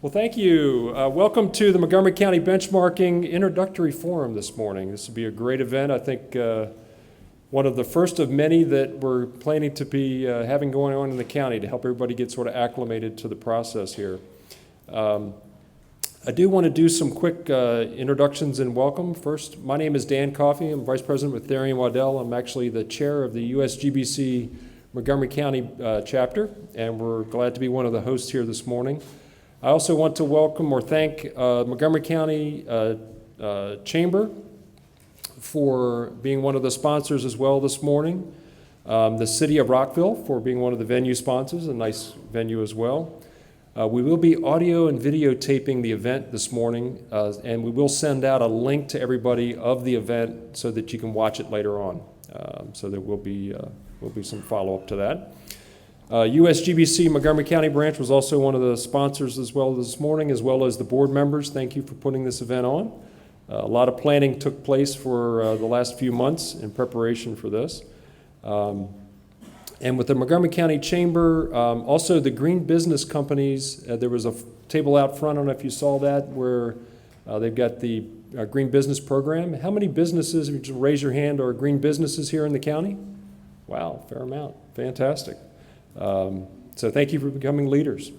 Well, thank you. Welcome to the Montgomery County Benchmarking Introductory Forum this morning. This will be a great event. I think one of the first of many that we're planning to be having going on in the county to help everybody get sort of acclimated to the process here. I do want to do some quick introductions and welcome. First, my name is Dan Coffey. I'm Vice President with Therian Waddell. I'm actually the chair of the USGBC Montgomery County chapter, and we're glad to be one of the hosts here this morning. I also want to welcome or thank Montgomery County Chamber for being one of the sponsors as well this morning. The City of Rockville for being one of the venue sponsors, a nice venue as well. We will be audio and videotaping the event this morning, and we will send out a link to everybody of the event so that you can watch it later on. So there will be some follow-up to that. USGBC Montgomery County branch was also one of the sponsors as well this morning, as well as the board members. Thank you for putting this event on. A lot of planning took place for the last few months in preparation for this. And with the Montgomery County Chamber, also the green business companies, there was a table out front, I don't know if you saw that, where they've got the green business program. How many businesses, if you just raise your hand, are green businesses here in the county? Wow, fair amount, fantastic. So thank you for becoming leaders.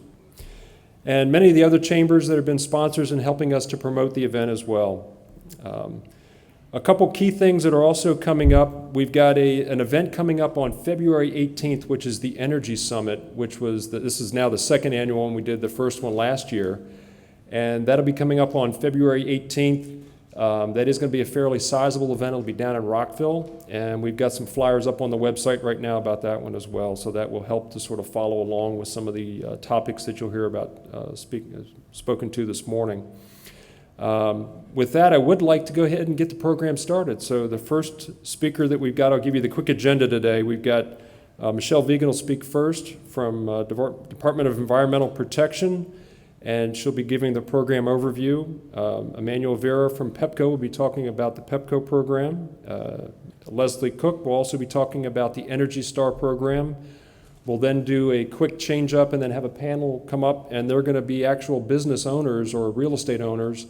And many of the other chambers that have been sponsors in helping us to promote the event as well. A couple key things that are also coming up. We've got an event coming up on February 18th, which is the Energy Summit, this is now the second annual one. We did the first one last year. And that'll be coming up on February 18th. That is going to be a fairly sizable event. It'll be down in Rockville, and we've got some flyers up on the website right now about that one as well, so that will help to sort of follow along with some of the topics that you'll hear about spoken to this morning. With that, I would like to go ahead and get the program started. So the first speaker that we've got, I'll give you the quick agenda today. We've got Michelle Vegan will speak first from Department of Environmental Protection, and she'll be giving the program overview. Emmanuel Vera from PEPCO will be talking about the PEPCO program. Leslie Cook will also be talking about the Energy Star program. We'll then do a quick change up and then have a panel come up, and they're going to be actual business owners or real estate owners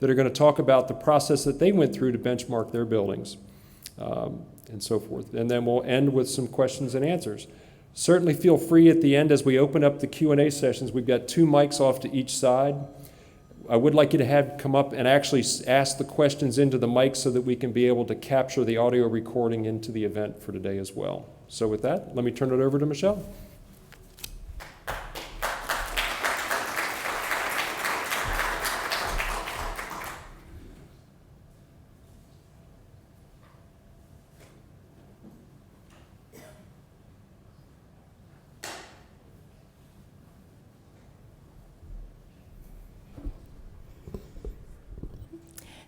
that are going to talk about the process that they went through to benchmark their buildings and so forth. And then we'll end with some questions and answers. Certainly feel free at the end as we open up the Q&A sessions. We've got 2 mics off to each side. I would like you to come up and actually ask the questions into the mic so that we can be able to capture the audio recording into the event for today as well. So with that, let me turn it over to Michelle.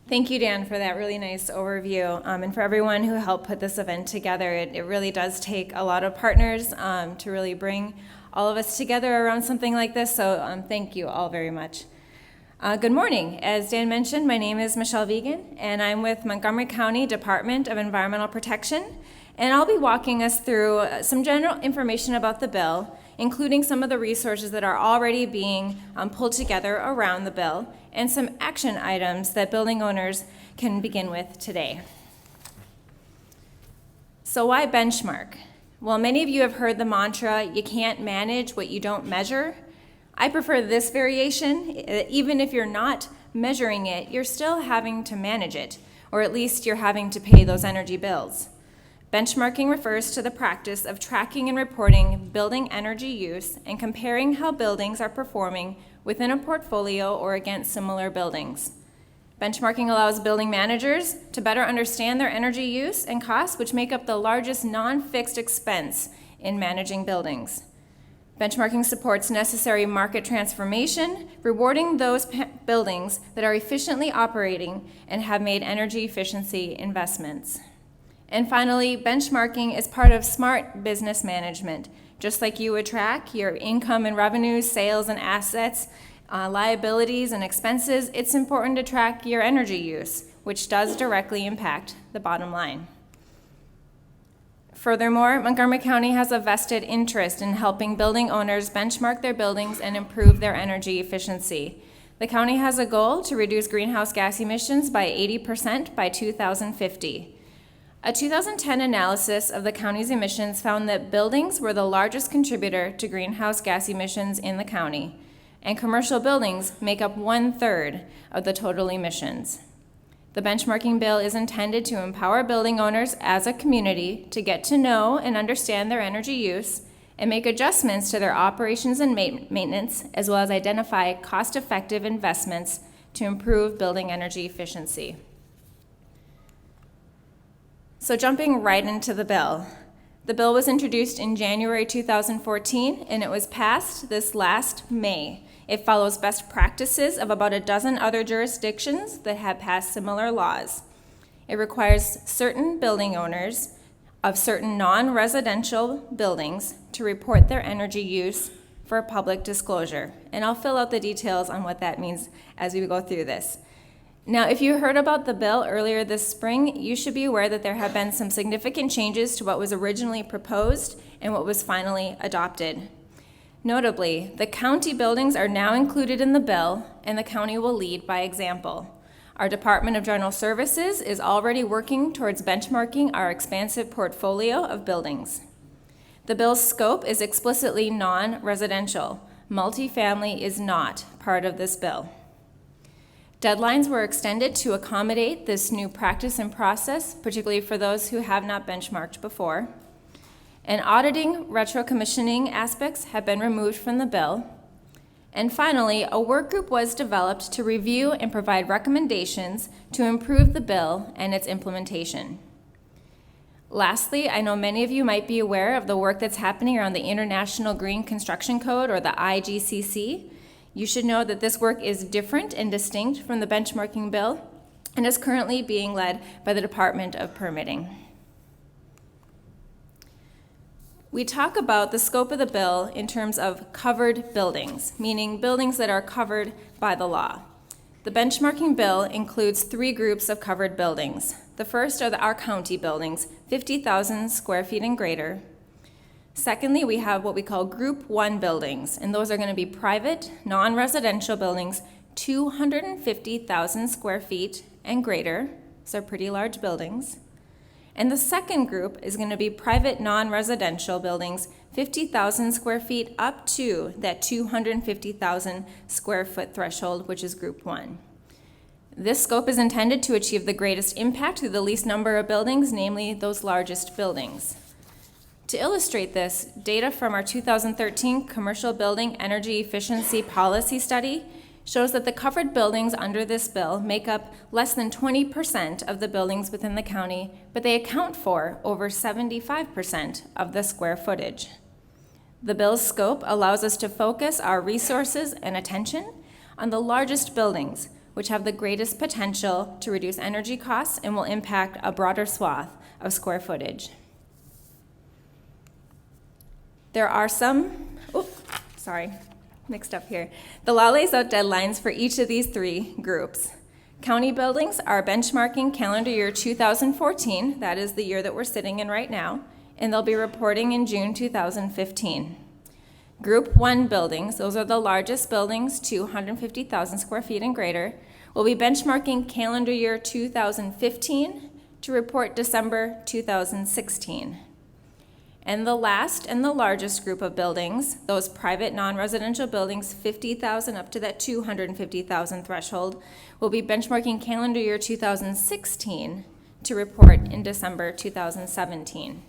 Thank you, Dan, for that really nice overview, and for everyone who helped put this event together. It really does take a lot of partners to really bring all of us together around something like this, so thank you all very much. Good morning. As Dan mentioned, my name is Michelle Vegan, and I'm with Montgomery County Department of Environmental Protection, and I'll be walking us through some general information about the bill, including some of the resources that are already being pulled together around the bill, and some action items that building owners can begin with today. So why benchmark? Well, many of you have heard the mantra, you can't manage what you don't measure. I prefer this variation. Even if you're not measuring it, you're still having to manage it, or at least you're having to pay those energy bills. Benchmarking refers to the practice of tracking and reporting building energy use and comparing how buildings are performing within a portfolio or against similar buildings. Benchmarking allows building managers to better understand their energy use and costs, which make up the largest non-fixed expense in managing buildings. Benchmarking supports necessary market transformation, rewarding those buildings that are efficiently operating and have made energy efficiency investments. And finally, benchmarking is part of smart business management. Just like you would track your income and revenues, sales and assets, liabilities and expenses, it's important to track your energy use, which does directly impact the bottom line. Furthermore, Montgomery County has a vested interest in helping building owners benchmark their buildings and improve their energy efficiency. The county has a goal to reduce greenhouse gas emissions by 80% by 2050. A 2010 analysis of the county's emissions found that buildings were the largest contributor to greenhouse gas emissions in the county, and commercial buildings make up 1/3 of the total emissions. The benchmarking bill is intended to empower building owners as a community to get to know and understand their energy use and make adjustments to their operations and maintenance, as well as identify cost-effective investments to improve building energy efficiency. So jumping right into the bill. The bill was introduced in January 2014, and it was passed this last May. It follows best practices of about a dozen other jurisdictions that have passed similar laws. It requires certain building owners of certain non-residential buildings to report their energy use for public disclosure. And I'll fill out the details on what that means as we go through this. Now, if you heard about the bill earlier this spring, you should be aware that there have been some significant changes to what was originally proposed and what was finally adopted. Notably, the county buildings are now included in the bill, and the county will lead by example. Our Department of General Services is already working towards benchmarking our expansive portfolio of buildings. The bill's scope is explicitly non-residential. Multifamily is not part of this bill. Deadlines were extended to accommodate this new practice and process, particularly for those who have not benchmarked before. And auditing retro-commissioning aspects have been removed from the bill. And finally, a work group was developed to review and provide recommendations to improve the bill and its implementation. Lastly, I know many of you might be aware of the work that's happening around the International Green Construction Code, or the IGCC. You should know that this work is different and distinct from the benchmarking bill and is currently being led by the Department of Permitting. We talk about the scope of the bill in terms of covered buildings, meaning buildings that are covered by the law. The benchmarking bill includes 3 groups of covered buildings. The first are our county buildings, 50,000 square feet and greater. Secondly, we have what we call Group 1 buildings, and those are going to be private, non-residential buildings, 250,000 square feet and greater. So pretty large buildings. And the second group is going to be private non-residential buildings, 50,000 square feet up to that 250,000 square foot threshold, which is Group 1. This scope is intended to achieve the greatest impact through the least number of buildings, namely those largest buildings. To illustrate this, data from our 2013 Commercial Building Energy Efficiency Policy Study shows that the covered buildings under this bill make up less than 20% of the buildings within the county, but they account for over 75% of the square footage. The bill's scope allows us to focus our resources and attention on the largest buildings, which have the greatest potential to reduce energy costs and will impact a broader swath of square footage. There are mixed up here. The law lays out deadlines for each of these 3 groups. County buildings are benchmarking calendar year 2014, that is the year that we're sitting in right now, and they'll be reporting in June 2015. Group 1 buildings, those are the largest buildings, 250,000 square feet and greater, will be benchmarking calendar year 2015 to report December 2016. And the last and the largest group of buildings, those private non-residential buildings, 50,000 up to that 250,000 threshold, will be benchmarking calendar year 2016 to report in December 2017.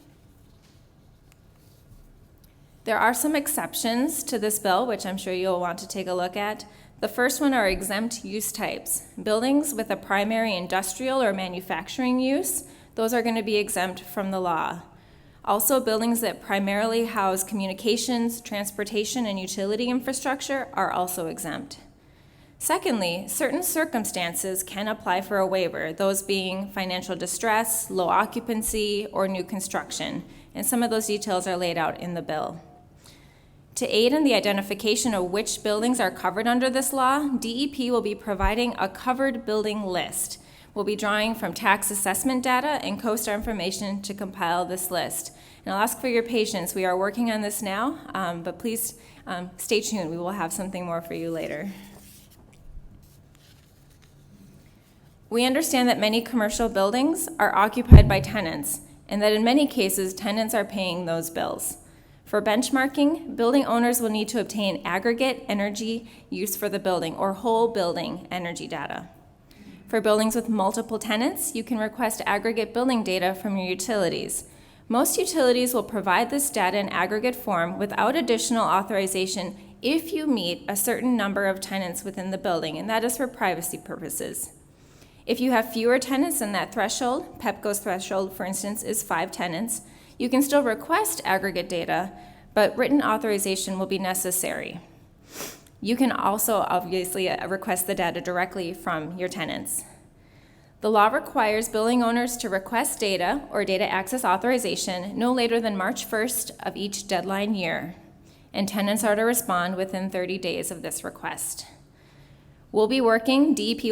There are some exceptions to this bill, which I'm sure you'll want to take a look at. The first one are exempt use types. Buildings with a primary industrial or manufacturing use, those are going to be exempt from the law. Also, buildings that primarily house communications, transportation, and utility infrastructure are also exempt. Secondly, certain circumstances can apply for a waiver, those being financial distress, low occupancy, or new construction, and some of those details are laid out in the bill. To aid in the identification of which buildings are covered under this law, DEP will be providing a covered building list. we'll be drawing from tax assessment data and CoStar information to compile this list. And I'll ask for your patience. We are working on this now, but please stay tuned. We will have something more for you later. We understand that many commercial buildings are occupied by tenants, and that in many cases, tenants are paying those bills. For benchmarking, building owners will need to obtain aggregate energy use for the building or whole building energy data. For buildings with multiple tenants, you can request aggregate building data from your utilities. Most utilities will provide this data in aggregate form without additional authorization if you meet a certain number of tenants within the building, and that is for privacy purposes. If you have fewer tenants than that threshold, Pepco's threshold, for instance, is 5 tenants, you can still request aggregate data, but written authorization will be necessary. You can also obviously request the data directly from your tenants. The law requires building owners to request data or data access authorization no later than March 1st of each deadline year, and tenants are to respond within 30 days of this request. DEP will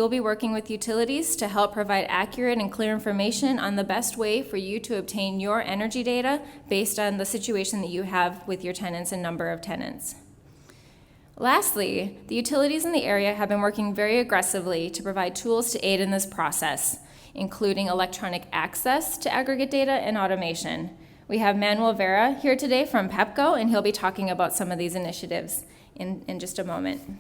be working with utilities to help provide accurate and clear information on the best way for you to obtain your energy data based on the situation that you have with your tenants and number of tenants. Lastly, the utilities in the area have been working very aggressively to provide tools to aid in this process, including electronic access to aggregate data and automation. We have Manuel Vera here today from Pepco, and he'll be talking about some of these initiatives in just a moment.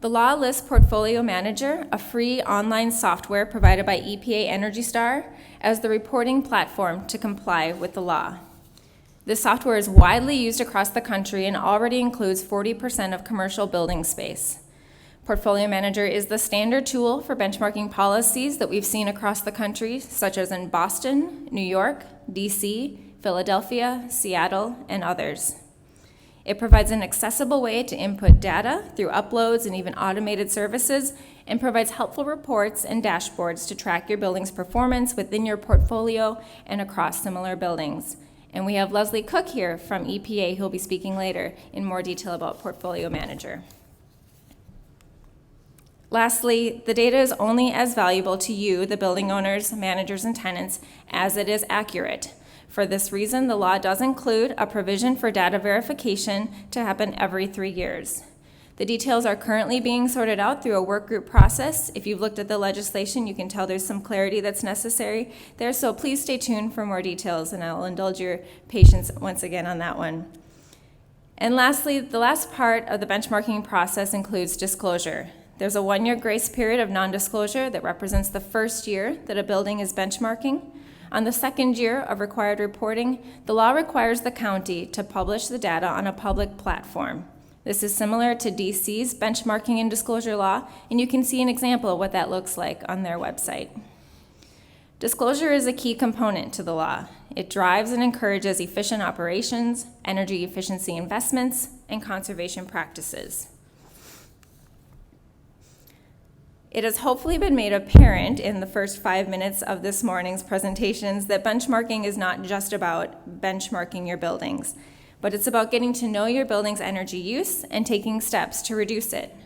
The law lists Portfolio Manager, a free online software provided by EPA Energy Star, as the reporting platform to comply with the law. This software is widely used across the country and already includes 40% of commercial building space. Portfolio Manager is the standard tool for benchmarking policies that we've seen across the country, such as in Boston, New York, DC, Philadelphia, Seattle, and others. It provides an accessible way to input data through uploads and even automated services, and provides helpful reports and dashboards to track your building's performance within your portfolio and across similar buildings. And we have Leslie Cook here from EPA, who will be speaking later in more detail about Portfolio Manager. Lastly, the data is only as valuable to you, the building owners, managers, and tenants, as it is accurate. For this reason, the law does include a provision for data verification to happen every 3 years. The details are currently being sorted out through a work group process. If you've looked at the legislation, you can tell there's some clarity that's necessary there, so please stay tuned for more details, and I'll indulge your patience once again on that one. And lastly, the last part of the benchmarking process includes disclosure. There's a 1-year grace period of non-disclosure that represents the first year that a building is benchmarking. On the second year of required reporting, the law requires the county to publish the data on a public platform. This is similar to DC's benchmarking and disclosure law, and you can see an example of what that looks like on their website. Disclosure is a key component to the law. It drives and encourages efficient operations, energy efficiency investments, and conservation practices. It has hopefully been made apparent in the first 5 minutes of this morning's presentations that benchmarking is not just about benchmarking your buildings, but it's about getting to know your building's energy use and taking steps to reduce it.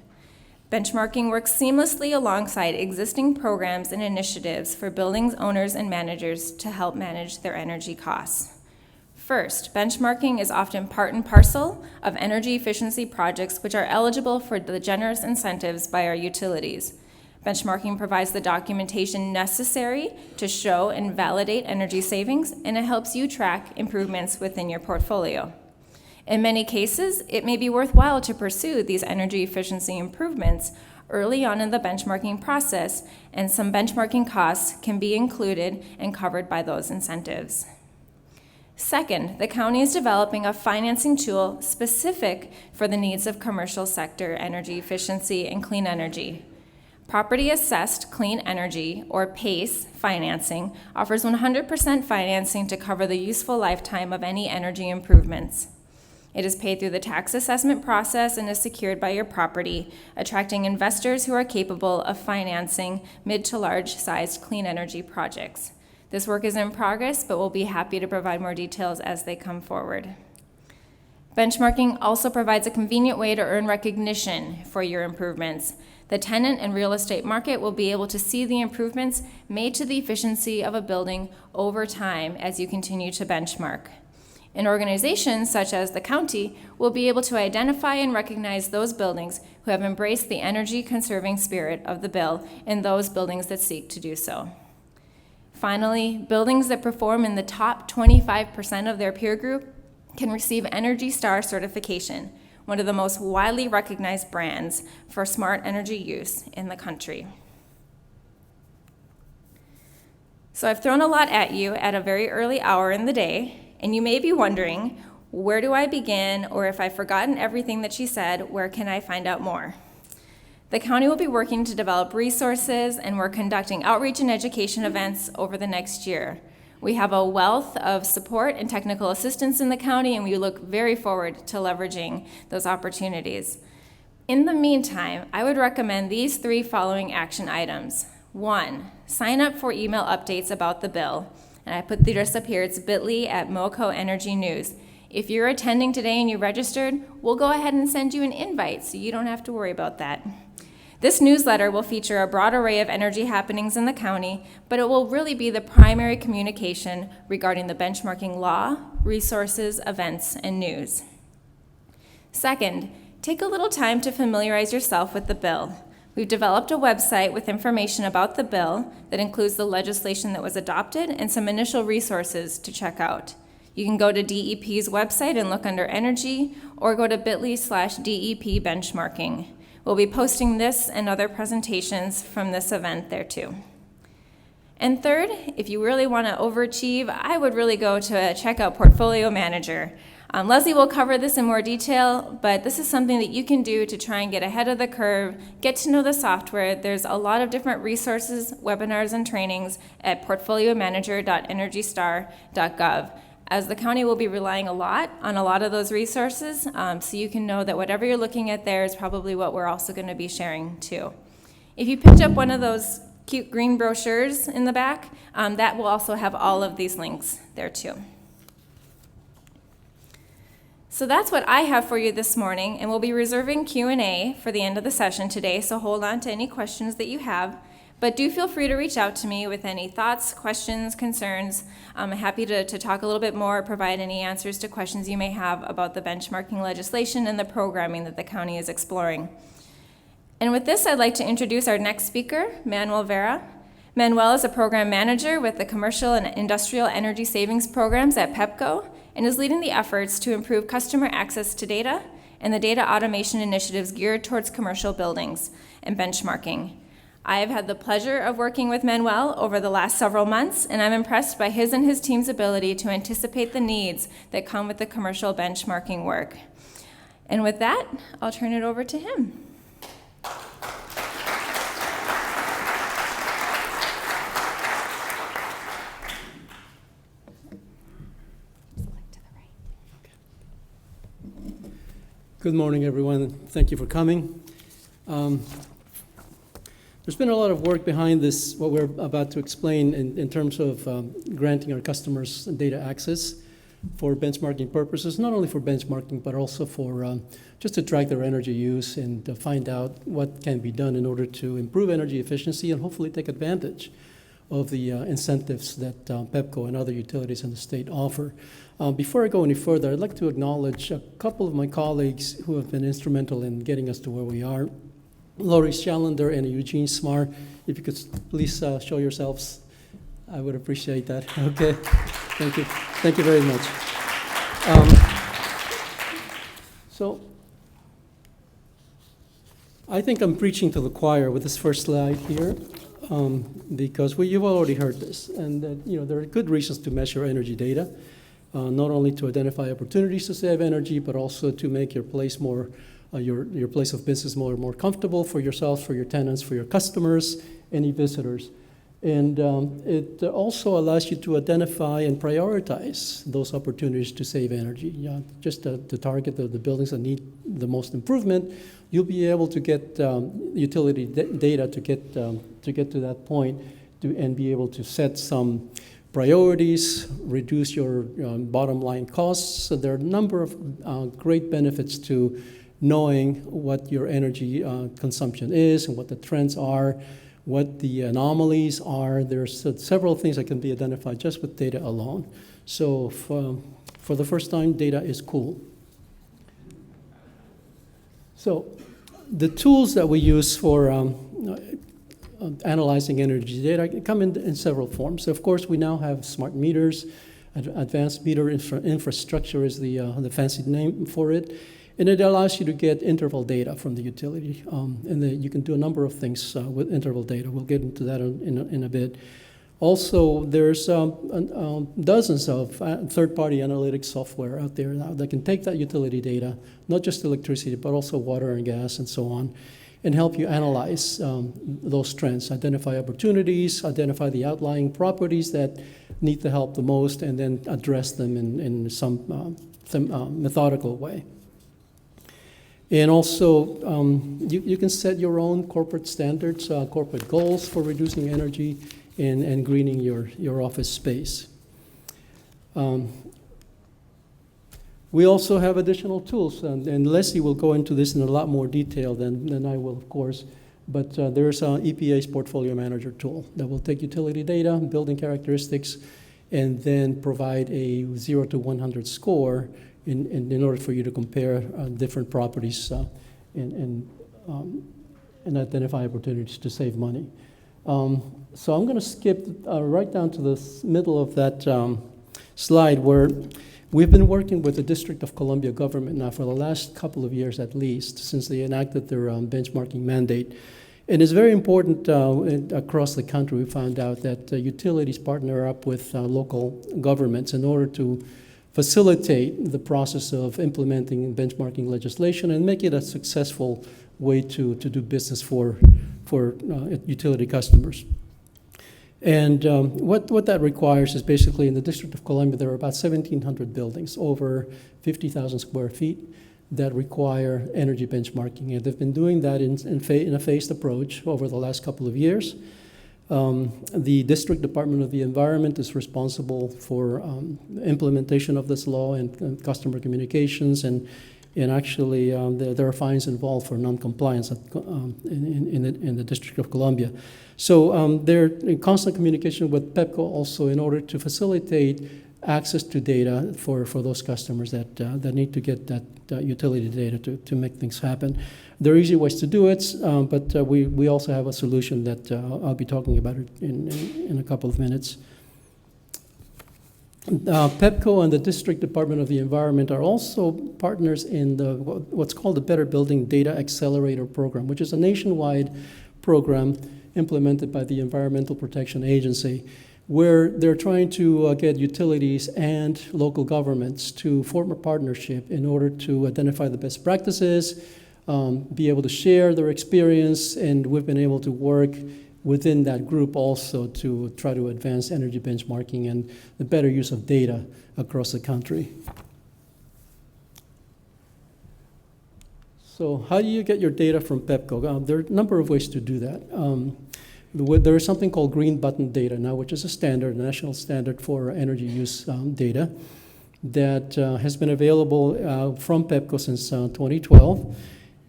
Benchmarking works seamlessly alongside existing programs and initiatives for buildings owners and managers to help manage their energy costs. First, benchmarking is often part and parcel of energy efficiency projects which are eligible for the generous incentives by our utilities. Benchmarking provides the documentation necessary to show and validate energy savings, and it helps you track improvements within your portfolio. In many cases, it may be worthwhile to pursue these energy efficiency improvements early on in the benchmarking process, and some benchmarking costs can be included and covered by those incentives. Second, the county is developing a financing tool specific for the needs of commercial sector energy efficiency and clean energy. Property Assessed Clean Energy, or PACE, financing offers 100% financing to cover the useful lifetime of any energy improvements. It is paid through the tax assessment process and is secured by your property, attracting investors who are capable of financing mid to large-sized clean energy projects. This work is in progress, but we'll be happy to provide more details as they come forward. Benchmarking also provides a convenient way to earn recognition for your improvements. The The tenant and real estate market will be able to see the improvements made to the efficiency of a building over time as you continue to benchmark. And organizations such as the county will be able to identify and recognize those buildings who have embraced the energy-conserving spirit of the bill and those buildings that seek to do so. Finally, buildings that perform in the top 25% of their peer group can receive Energy Star certification, one of the most widely recognized brands for smart energy use in the country. So I've thrown a lot at you at a very early hour in the day, and you may be wondering, where do I begin, or if I've forgotten everything that she said, where can I find out more? The county will be working to develop resources, and we're conducting outreach and education events over the next year. We have a wealth of support and technical assistance in the county, and we look very forward to leveraging those opportunities. In the meantime, I would recommend these 3 following action items. 1, sign up for email updates about the bill. And I put this up here, it's bit.ly/MoCo Energy News. If you're attending today and you registered, we'll go ahead and send you an invite so you don't have to worry about that. This newsletter will feature a broad array of energy happenings in the county, but it will really be the primary communication regarding the benchmarking law, resources, events, and news. Second, take a little time to familiarize yourself with the bill. We've developed a website with information about the bill that includes the legislation that was adopted and some initial resources to check out. You can go to DEP's website and look under energy, or go to bit.ly/DEP benchmarking. We'll be posting this and other presentations from this event there too. And third, if you really want to overachieve, I would really go to check out Portfolio Manager. Leslie will cover this in more detail, but this is something that you can do to try and get ahead of the curve, get to know the software. There's a lot of different resources, webinars, and trainings at portfoliomanager.energystar.gov. As the county will be relying on a lot of those resources, so you can know that whatever you're looking at there is probably what we're also going to be sharing too. If you picked up one of those cute green brochures in the back, that will also have all of these links there too. So that's what I have for you this morning, and we'll be reserving Q&A for the end of the session today, so hold on to any questions that you have. But do feel free to reach out to me with any thoughts, questions, concerns. I'm happy to talk a little bit more, provide any answers to questions you may have about the benchmarking legislation and the programming that the county is exploring. And with this, I'd like to introduce our next speaker, Manuel Vera. Manuel is a program manager with the Commercial and Industrial Energy Savings Programs at PEPCO, and is leading the efforts to improve customer access to data and the data automation initiatives geared towards commercial buildings and benchmarking. I have had the pleasure of working with Manuel over the last several months, and I'm impressed by his and his team's ability to anticipate the needs that come with the commercial benchmarking work. And with that, I'll turn it over to him. Good morning, everyone. Thank you for coming. There's been a lot of work behind this, what we're about to explain in terms of granting our customers data access for benchmarking purposes, not only for benchmarking, but also for just to track their energy use and to find out what can be done in order to improve energy efficiency and hopefully take advantage of the incentives that PEPCO and other utilities in the state offer. Before I go any further, I'd like to acknowledge a couple of my colleagues who have been instrumental in getting us to where we are. Lori Schallender and Eugene Smar, if you could please show yourselves, I would appreciate that. Okay, thank you. Thank you very much. So I think I'm preaching to the choir with this first slide here. Because you've already heard this, and there are good reasons to measure energy data, not only to identify opportunities to save energy, but also to make your place more, your place of business more comfortable for yourselves, for your tenants, for your customers, any visitors. And it also allows you to identify and prioritize those opportunities to save energy. Just to target the buildings that need the most improvement, you'll be able to get utility data to get to that point and be able to set some priorities, reduce your bottom line costs. So there are a number of great benefits to knowing what your energy consumption is and what the trends are, what the anomalies are. There's several things that can be identified just with data alone. So for the first time, data is cool. So the tools that we use for analyzing energy data come in several forms. So of course, we now have smart meters. Advanced meter infrastructure is the fancy name for it. And it allows you to get interval data from the utility. You can do a number of things with interval data. We'll get into that in a bit. Also, there's dozens of third-party analytics software out there now that can take that utility data, not just electricity, but also water and gas and so on, and help you analyze those trends, identify opportunities, identify the outlying properties that need the help the most, and then address them in some methodical way. And also, you can set your own corporate standards, corporate goals for reducing energy and greening your office space. We also have additional tools, and Leslie will go into this in a lot more detail than I will, of course. But there's EPA's Portfolio Manager tool that will take utility data, building characteristics, and then provide a 0 to 100 score in order for you to compare different properties and identify opportunities to save money. So I'm going to skip right down to the middle of that slide where we've been working with the District of Columbia government now for the last couple of years at least, since they enacted their benchmarking mandate. And it's very important across the country. We found out that utilities partner up with local governments in order to facilitate the process of implementing benchmarking legislation and make it a successful way to do business for utility customers. And what that requires is basically in the District of Columbia, there are about 1,700 buildings, over 50,000 square feet, that require energy benchmarking. And they've been doing that in a phased approach over the last couple of years. The District Department of the Environment is responsible for implementation of this law and customer communications, and actually there are fines involved for noncompliance in the District of Columbia. So they're in constant communication with PEPCO also in order to facilitate access to data for those customers that need to get that utility data to make things happen. There are easy ways to do it, but we also have a solution that I'll be talking about it in a couple of minutes. PEPCO and the District Department of the Environment are also partners in what's called the Better Building Data Accelerator Program, which is a nationwide program implemented by the Environmental Protection Agency, where they're trying to get utilities and local governments to form a partnership in order to identify the best practices, be able to share their experience, and we've been able to work within that group also to try to advance energy benchmarking and the better use of data across the country. So how do you get your data from PEPCO? There are a number of ways to do that. There is something called green button data now, which is a standard, a national standard for energy use data that has been available from PEPCO since 2012.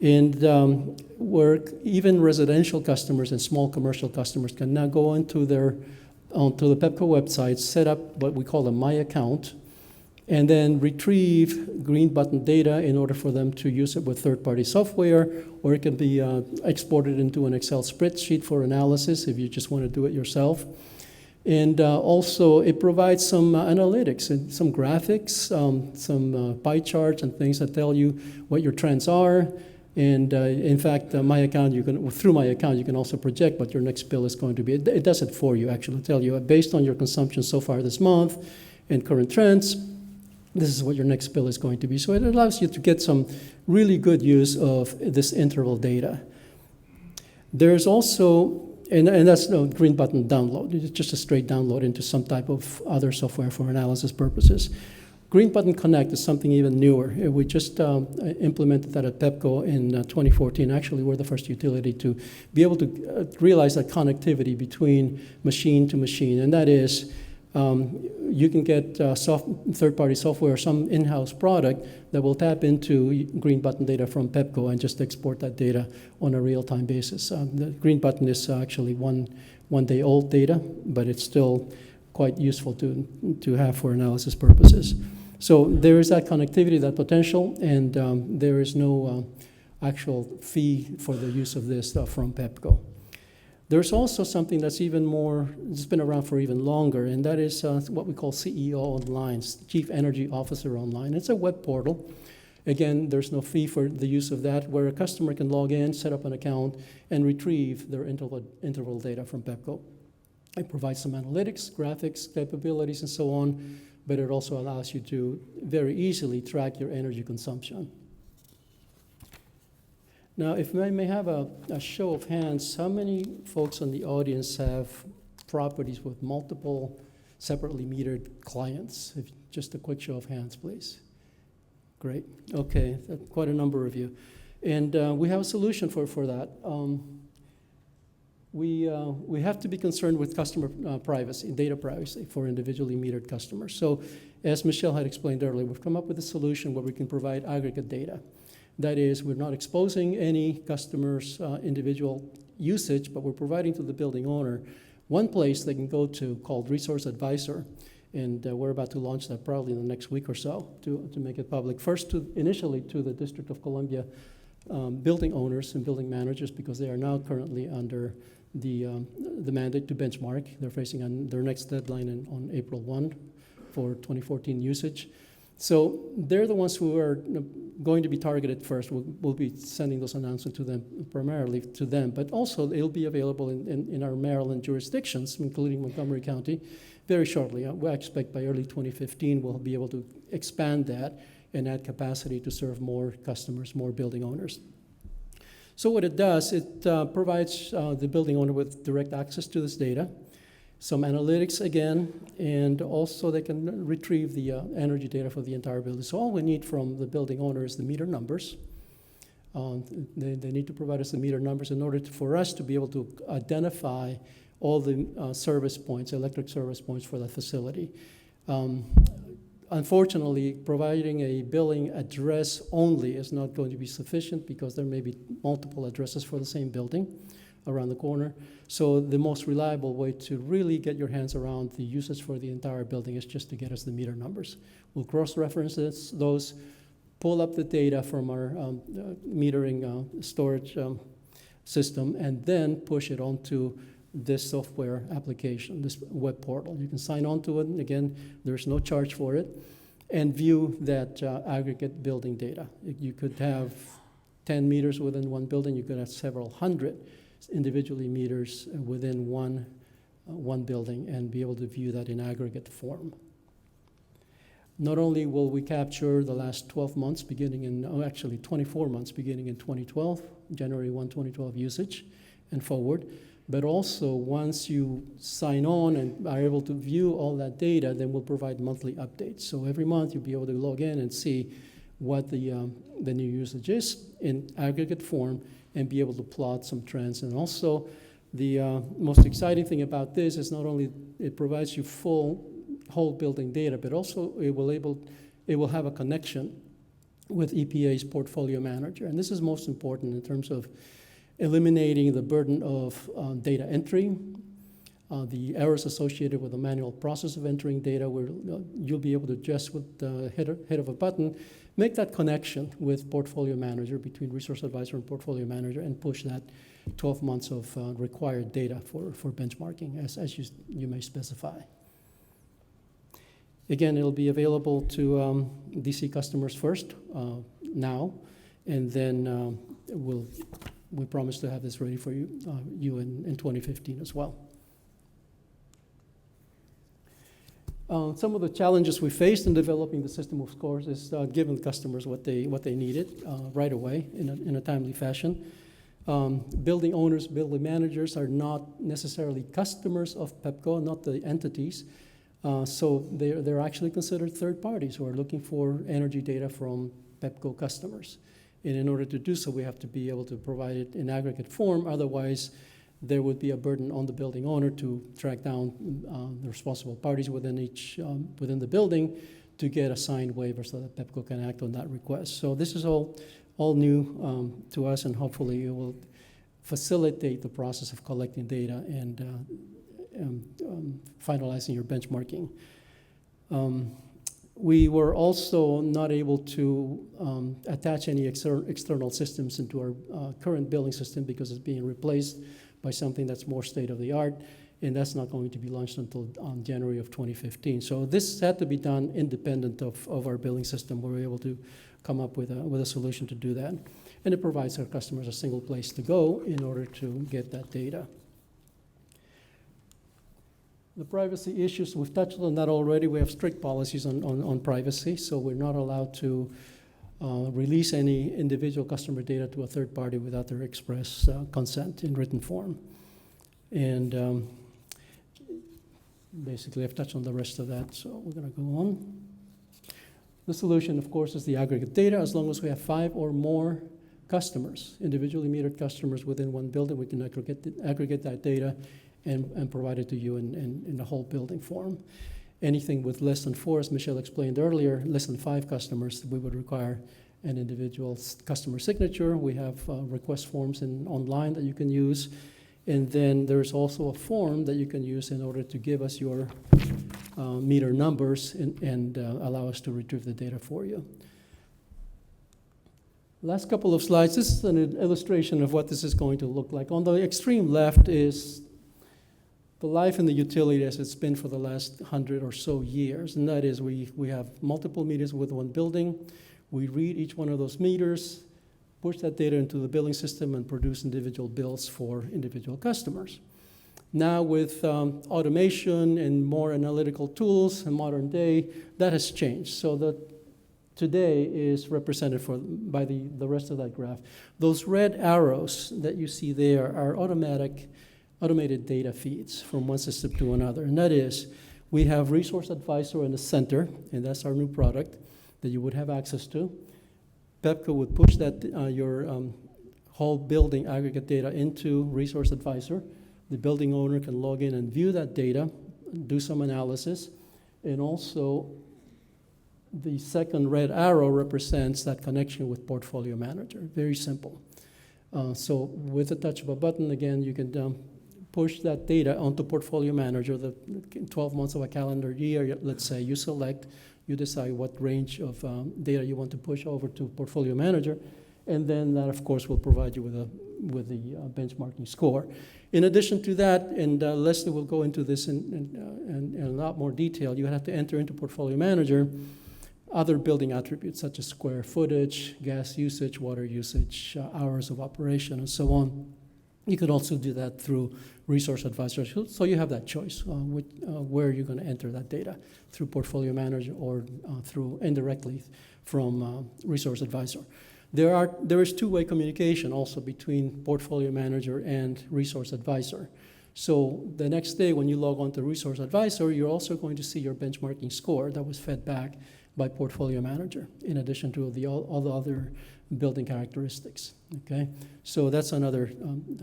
And where even residential customers and small commercial customers can now go onto the PEPCO website, set up what we call a My Account, and then retrieve green button data in order for them to use it with third-party software, or it can be exported into an Excel spreadsheet for analysis if you just want to do it yourself. And also, it provides some analytics and some graphics, some pie charts and things that tell you what your trends are. And in fact, through My Account, you can also project what your next bill is going to be. It does it for you, actually. It'll tell you, based on your consumption so far this month and current trends, this is what your next bill is going to be. So it allows you to get some really good use of this interval data. There's also, and that's no green button download. It's just a straight download into some type of other software for analysis purposes. Green Button Connect is something even newer. We just implemented that at PEPCO in 2014. Actually, we're the first utility to be able to realize that connectivity between machine to machine, and that is You can get third-party software or some in-house product that will tap into green button data from Pepco and just export that data on a real-time basis. The green button is actually one day old data, but it's still quite useful to have for analysis purposes. So there is that connectivity, that potential, and there is no actual fee for the use of this from Pepco. There's also something that's even more, it's been around for even longer, and that is what we call CEO Online, Chief Energy Officer Online. It's a web portal. Again, there's no fee for the use of that, where a customer can log in, set up an account, and retrieve their interval data from Pepco. It provides some analytics, graphics, capabilities, and so on, but it also allows you to very easily track your energy consumption. Now, if I may have a show of hands, how many folks in the audience have properties with multiple separately metered clients? Just a quick show of hands, please. Great. Okay, quite a number of you. And we have a solution for that. We have to be concerned with customer privacy, data privacy for individually metered customers. So as Michelle had explained earlier, we've come up with a solution where we can provide aggregate data. That is, we're not exposing any customer's individual usage, but we're providing to the building owner one place they can go to called Resource Advisor. And we're about to launch that probably in the next week or so to make it public. First, initially to the District of Columbia building owners and building managers, because they are now currently under the mandate to benchmark. They're facing their next deadline on April 1 for 2014 usage. So they're the ones who are going to be targeted first. We'll be sending those announcements to them, primarily to them, but also it'll be available in our Maryland jurisdictions, including Montgomery County, very shortly. We expect by early 2015 we'll be able to expand that and add capacity to serve more customers, more building owners. So what it does, it provides the building owner with direct access to this data, some analytics again, and also they can retrieve the energy data for the entire building. So all we need from the building owner is the meter numbers. They need to provide us the meter numbers in order for us to be able to identify all the service points, electric service points for that facility. Unfortunately, providing a billing address only is not going to be sufficient because there may be multiple addresses for the same building around the corner. So the most reliable way to really get your hands around the usage for the entire building is just to get us the meter numbers. We'll cross-reference those, pull up the data from our metering storage system, and then push it onto this software application, this web portal. You can sign on to it, and again, there's no charge for it, and view that aggregate building data. You could have 10 meters within one building, you could have several hundred individually meters within one building and be able to view that in aggregate form. Not only will we capture the last 12 months actually 24 months beginning in 2012, January 1, 2012 usage and forward, but also once you sign on and are able to view all that data, then we'll provide monthly updates. So every month you'll be able to log in and see what the new usage is in aggregate form and be able to plot some trends. And also the most exciting thing about this is not only it provides you whole building data, but also it will have a connection with EPA's portfolio manager. And this is most important in terms of eliminating the burden of data entry, the errors associated with the manual process of entering data, where you'll be able to just with the hit of a button, make that connection with portfolio manager, between resource advisor and portfolio manager, and push that 12 months of required data for benchmarking as you may specify. Again, it'll be available to DC customers first now, and then we promise to have this ready for you in 2015 as well. Some of the challenges we faced in developing the system, of course, is giving customers what they needed right away in a timely fashion. Building owners, building managers are not necessarily customers of Pepco, not the entities. So they're actually considered third parties who are looking for energy data from Pepco customers. And in order to do so, we have to be able to provide it in aggregate form. Otherwise, there would be a burden on the building owner to track down the responsible parties within within the building to get a signed waiver so that PEPCO can act on that request. So this is all new to us, and hopefully it will facilitate the process of collecting data and finalizing your benchmarking. We were also not able to attach any external systems into our current billing system because it's being replaced by something that's more state-of-the-art, and that's not going to be launched until January of 2015. So this had to be done independent of our billing system. We were able to come up with a solution to do that, and it provides our customers a single place to go in order to get that data. The privacy issues, we've touched on that already. We have strict policies on privacy, so we're not allowed to release any individual customer data to a third party without their express consent in written form. And basically, I've touched on the rest of that, so we're going to go on. The solution, of course, is the aggregate data. As long as we have 5 or more customers, individually metered customers within one building, we can aggregate that data and provide it to you in the whole building form. Anything with less than 4, as Michelle explained earlier, less than 5 customers, we would require an individual customer signature. We have request forms online that you can use. And then there's also a form that you can use in order to give us your meter numbers and allow us to retrieve the data for you. Last couple of slides. This is an illustration of what this is going to look like. On the extreme left is the life in the utility as it's been for the last 100 or so years, and that is we have multiple meters with one building. We read each one of those meters, push that data into the billing system, and produce individual bills for individual customers. Now with automation and more analytical tools in modern day, that has changed. So that today is represented by the rest of that graph. Those red arrows that you see there are automated data feeds from one system to another. And that is, we have Resource Advisor in the center, and that's our new product that you would have access to. PEPCO would push that your whole building aggregate data into Resource Advisor. The building owner can log in and view that data, do some analysis, and also the second red arrow represents that connection with Portfolio Manager. Very simple. So with the touch of a button, again, you can push that data onto Portfolio Manager. The 12 months of a calendar year, let's say, you select, you decide what range of data you want to push over to Portfolio Manager, and then that, of course, will provide you with the benchmarking score. In addition to that, and Leslie will go into this in a lot more detail, you have to enter into Portfolio Manager other building attributes such as square footage, gas usage, water usage, hours of operation, and so on. You could also do that through Resource Advisor. So you have that choice where you're going to enter that data, through Portfolio Manager or through indirectly from Resource Advisor. There is two-way communication also between Portfolio Manager and Resource Advisor. So the next day when you log on to Resource Advisor, you're also going to see your benchmarking score that was fed back by Portfolio Manager, in addition to all the other building characteristics. Okay, so that's another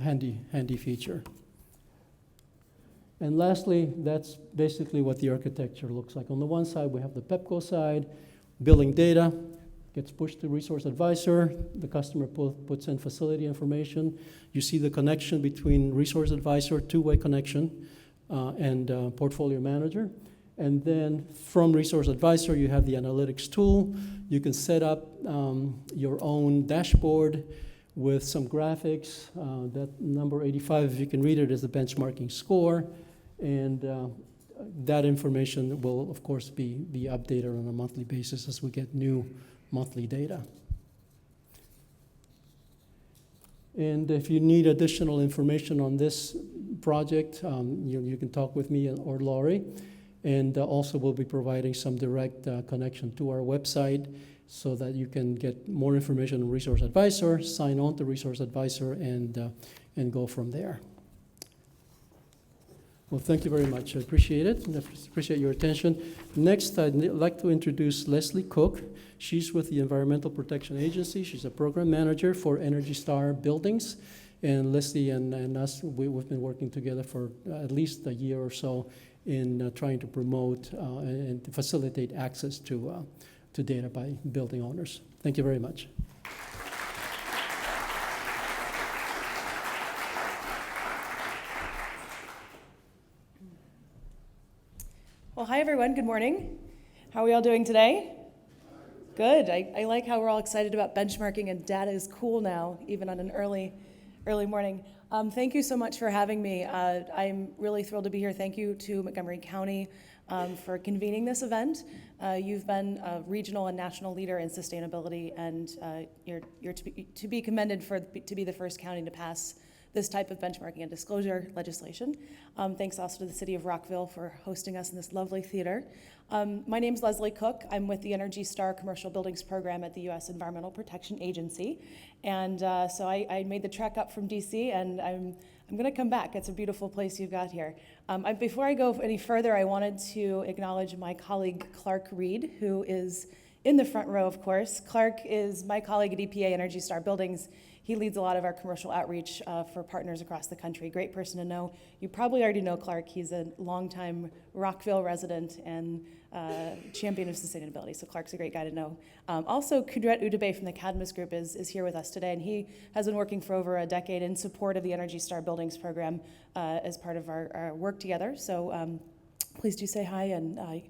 handy feature. And lastly, that's basically what the architecture looks like. On the one side, we have the PEPCO side, billing data gets pushed to Resource Advisor. The customer puts in facility information. You see the connection between Resource Advisor, two-way connection, and Portfolio Manager. And then from Resource Advisor, you have the analytics tool. You can set up your own dashboard with some graphics. That number 85, if you can read it, is the benchmarking score. And that information will, of course, be updated on a monthly basis as we get new monthly data. And if you need additional information on this project, you can talk with me or Laurie. And also we'll be providing some direct connection to our website so that you can get more information on Resource Advisor, sign on to Resource Advisor, and go from there. Well, thank you very much. I appreciate it. I appreciate your attention. Next, I'd like to introduce Leslie Cook. She's with the Environmental Protection Agency. She's a program manager for Energy Star Buildings. And Leslie and us, we've been working together for at least a year or so in trying to promote and to facilitate access to data by building owners. Thank you very much. Well, hi everyone, good morning. How are we all doing today? Good. I like how we're all excited about benchmarking, and data is cool now, even on an early morning. Thank you so much for having me. I'm really thrilled to be here. Thank you to Montgomery County for convening this event. You've been a regional and national leader in sustainability, and you're to be commended to be the first county to pass this type of benchmarking and disclosure legislation. Thanks also to the City of Rockville for hosting us in this lovely theater. My name is Leslie Cook. I'm with the Energy Star Commercial Buildings Program at the U.S. Environmental Protection Agency. And so I made the trek up from DC, and I'm going to come back. It's a beautiful place you've got here. Before I go any further, I wanted to acknowledge my colleague, Clark Reed, who is in the front row, of course. Clark is my colleague at EPA Energy Star Buildings. He leads a lot of our commercial outreach for partners across the country. Great person to know. You probably already know Clark. He's a longtime Rockville resident and champion of sustainability, so Clark's a great guy to know. Also, Kudret Udebe from the Cadmus Group is here with us today, and he has been working for over a decade in support of the Energy Star Buildings program as part of our work together. So please do say hi, and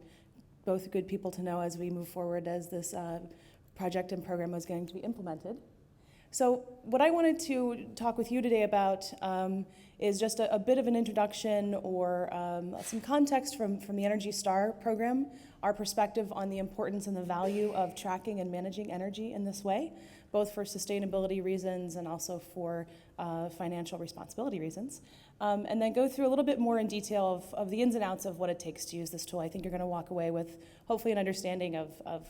both good people to know as we move forward as this project and program is going to be implemented. So what I wanted to talk with you today about is just a bit of an introduction or some context from the Energy Star program, our perspective on the importance and the value of tracking and managing energy in this way, both for sustainability reasons and also for financial responsibility reasons. And then go through a little bit more in detail of the ins and outs of what it takes to use this tool. I think you're going to walk away with hopefully an understanding of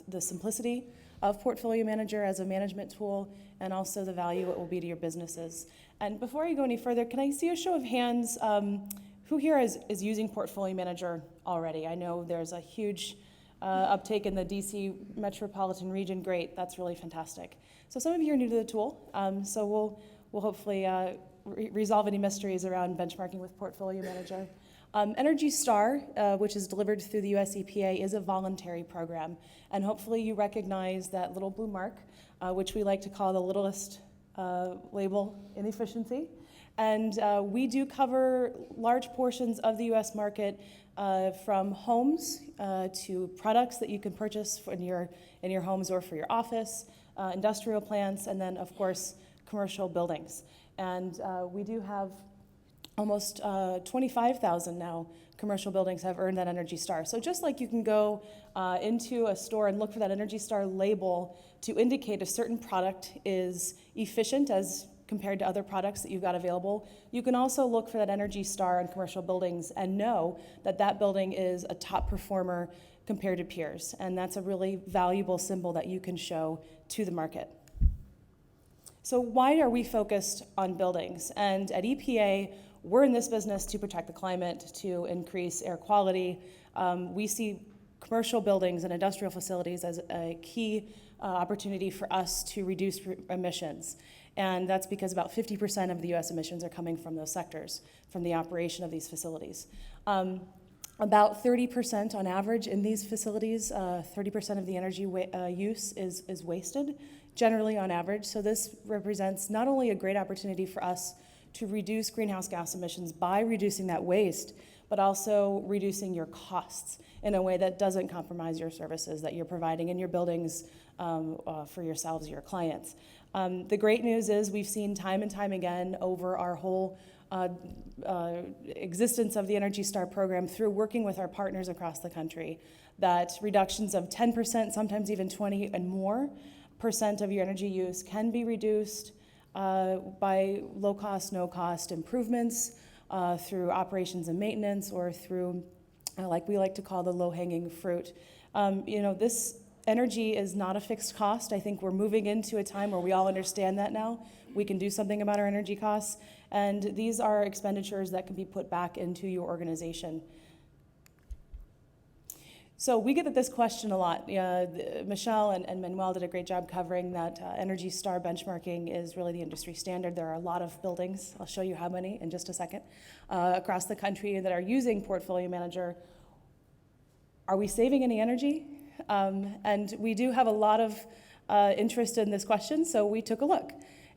the simplicity of Portfolio Manager as a management tool, and also the value it will be to your businesses. And before I go any further, can I see a show of hands? Who here is using Portfolio Manager already? I know there's a huge uptake in the DC metropolitan region. Great, that's really fantastic. So some of you are new to the tool, so we'll hopefully resolve any mysteries around benchmarking with Portfolio Manager. Energy Star, which is delivered through the US EPA, is a voluntary program, and hopefully you recognize that little blue mark, which we like to call the littlest label in efficiency. And we do cover large portions of the US market, from homes to products that you can purchase in your homes or for your office, industrial plants, and then of course commercial buildings. And we do have almost 25,000 now commercial buildings have earned that Energy Star. So just like you can go into a store and look for that Energy Star label to indicate a certain product is efficient as compared to other products that you've got available, you can also look for that Energy Star in commercial buildings and know that that building is a top performer compared to peers. And that's a really valuable symbol that you can show to the market. So why are we focused on buildings? And at EPA, we're in this business to protect the climate, to increase air quality. We see commercial buildings and industrial facilities as a key opportunity for us to reduce emissions. And that's because about 50% of the US emissions are coming from those sectors, from the operation of these facilities. About 30% on average in these facilities, 30% of the energy use is wasted, generally on average. So this represents not only a great opportunity for us to reduce greenhouse gas emissions by reducing that waste, but also reducing your costs in a way that doesn't compromise your services that you're providing in your buildings for yourselves, your clients. The great news is we've seen time and time again over our whole existence of the Energy Star program through working with our partners across the country that reductions of 10%, sometimes even 20 and more % of your energy use can be reduced by low-cost, no-cost improvements through operations and maintenance, or through, like we like to call, the low-hanging fruit. This energy is not a fixed cost. I think we're moving into a time where we all understand that now. We can do something about our energy costs, and these are expenditures that can be put back into your organization. So we get this question a lot. Michelle and Manuel did a great job covering that Energy Star benchmarking is really the industry standard. There are a lot of buildings, I'll show you how many in just a second, across the country that are using Portfolio Manager. Are we saving any energy? And we do have a lot of interest in this question, so we took a look.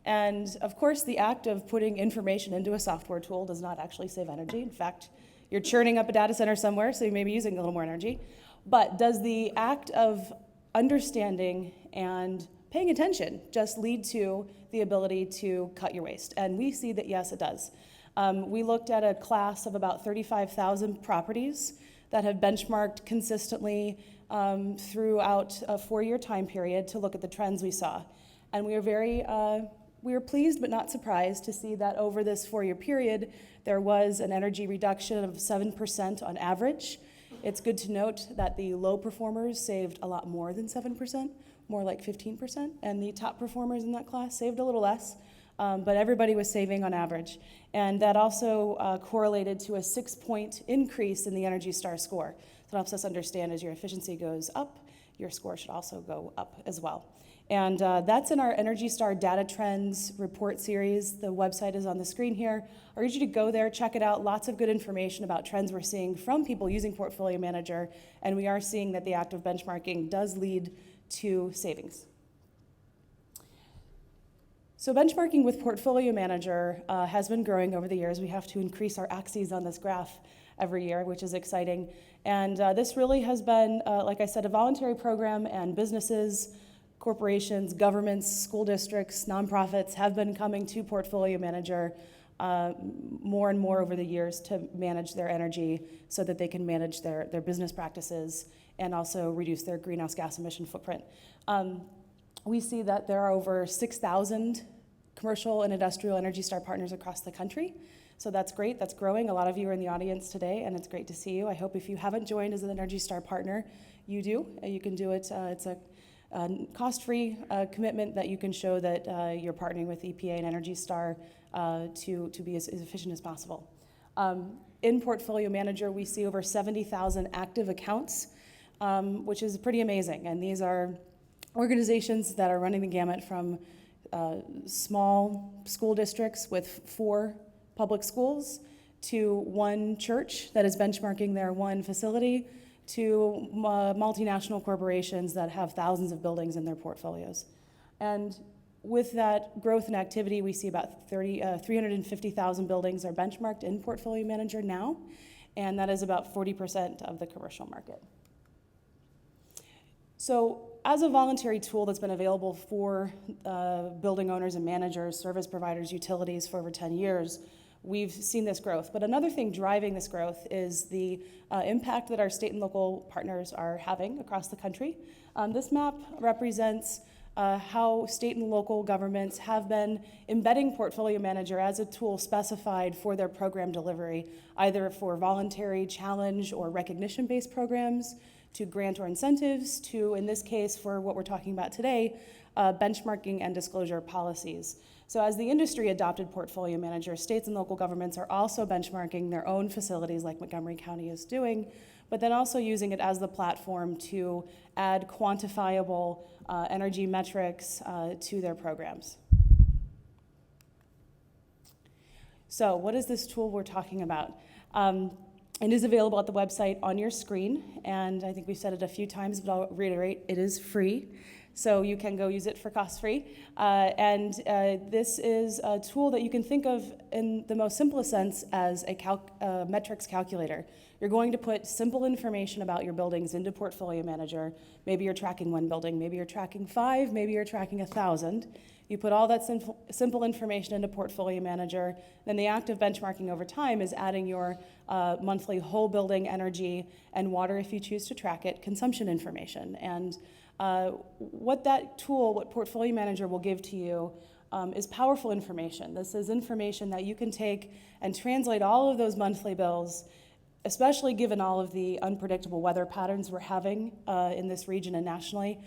And of course, the act of putting information into a software tool does not actually save energy. In fact, you're churning up a data center somewhere, so you may be using a little more energy. But does the act of understanding and paying attention just lead to the ability to cut your waste? And we see that yes, it does. We looked at a class of about 35,000 properties that have benchmarked consistently throughout a 4-year time period to look at the trends we saw. And we were pleased but not surprised to see that over this 4-year period, there was an energy reduction of 7% on average. It's good to note that the low performers saved a lot more than 7%, more like 15%, and the top performers in that class saved a little less, but everybody was saving on average. And that also correlated to a 6-point increase in the Energy Star score. So it helps us understand as your efficiency goes up, your score should also go up as well. And that's in our Energy Star Data Trends report series. The website is on the screen here. I urge you to go there, check it out. Lots of good information about trends we're seeing from people using Portfolio Manager, and we are seeing that the act of benchmarking does lead to savings. So benchmarking with Portfolio Manager has been growing over the years. We have to increase our axes on this graph every year, which is exciting. And this really has been, like I said, a voluntary program, and businesses, corporations, governments, school districts, nonprofits have been coming to Portfolio Manager more and more over the years to manage their energy so that they can manage their business practices and also reduce their greenhouse gas emission footprint. We see that there are over 6,000 commercial and industrial Energy Star partners across the country. So that's great, that's growing. A lot of you are in the audience today, and it's great to see you. I hope if you haven't joined as an Energy Star partner, you do. You can do it. It's a cost-free commitment that you can show that you're partnering with EPA and Energy Star to be as efficient as possible. In Portfolio Manager, we see over 70,000 active accounts, which is pretty amazing. And these are organizations that are running the gamut from small school districts with 4 public schools to 1 church that is benchmarking their 1 facility to multinational corporations that have thousands of buildings in their portfolios. And with that growth and activity, we see about 350,000 buildings are benchmarked in Portfolio Manager now, and that is about 40% of the commercial market. So as a voluntary tool that's been available for building owners and managers, service providers, utilities for over 10 years, we've seen this growth. But another thing driving this growth is the impact that our state and local partners are having across the country. This map represents how state and local governments have been embedding Portfolio Manager as a tool specified for their program delivery, either for voluntary, challenge, or recognition-based programs, to grant or incentives, to, in this case, for what we're talking about today, benchmarking and disclosure policies. So as the industry adopted Portfolio Manager, states and local governments are also benchmarking their own facilities like Montgomery County is doing, but then also using it as the platform to add quantifiable energy metrics to their programs. So what is this tool we're talking about? It is available at the website on your screen, and I think we've said it a few times, but I'll reiterate, it is free. So you can go use it for cost-free. This is a tool that you can think of in the most simplest sense as a metrics calculator. You're going to put simple information about your buildings into Portfolio Manager. Maybe you're tracking 1 building, maybe you're tracking 5, maybe you're tracking 1,000. You put all that simple information into Portfolio Manager, then the act of benchmarking over time is adding your monthly whole building energy and water, if you choose to track it, consumption information. And what that tool, what Portfolio Manager will give to you is powerful information. This is information that you can take and translate all of those monthly bills, especially given all of the unpredictable weather patterns we're having in this region and nationally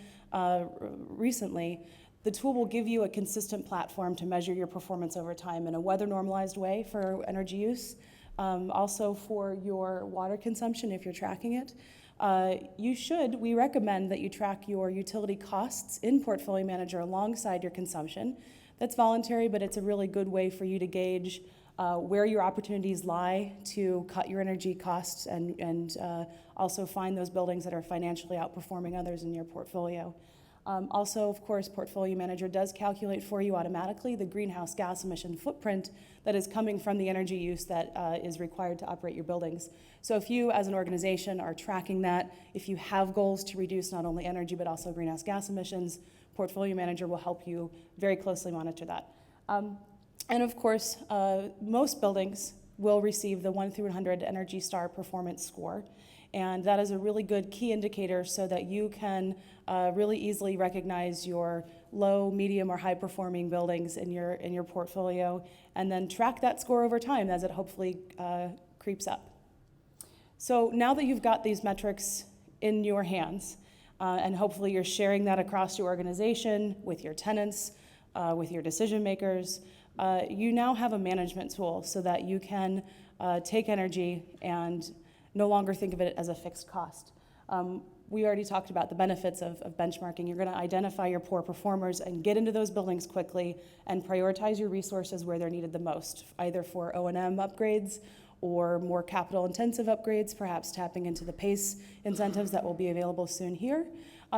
recently. The tool will give you a consistent platform to measure your performance over time in a weather-normalized way for energy use, also for your water consumption if you're tracking it, we recommend that you track your utility costs in Portfolio Manager alongside your consumption. That's voluntary, but it's a really good way for you to gauge where your opportunities lie to cut your energy costs and also find those buildings that are financially outperforming others in your portfolio. Also, of course, Portfolio Manager does calculate for you automatically the greenhouse gas emission footprint that is coming from the energy use that is required to operate your buildings. So if you, as an organization, are tracking that, if you have goals to reduce not only energy but also greenhouse gas emissions, Portfolio Manager will help you very closely monitor that. And of course, most buildings will receive the 1 through 100 Energy Star Performance Score. And that is a really good key indicator so that you can really easily recognize your low, medium, or high performing buildings in your portfolio, and then track that score over time as it hopefully creeps up. So now that you've got these metrics in your hands, and hopefully you're sharing that across your organization, with your tenants, with your decision makers, you now have a management tool so that you can take energy and no longer think of it as a fixed cost. We already talked about the benefits of benchmarking. You're going to identify your poor performers and get into those buildings quickly and prioritize your resources where they're needed the most, either for O&M upgrades or more capital-intensive upgrades, perhaps tapping into the PACE incentives that will be available soon here.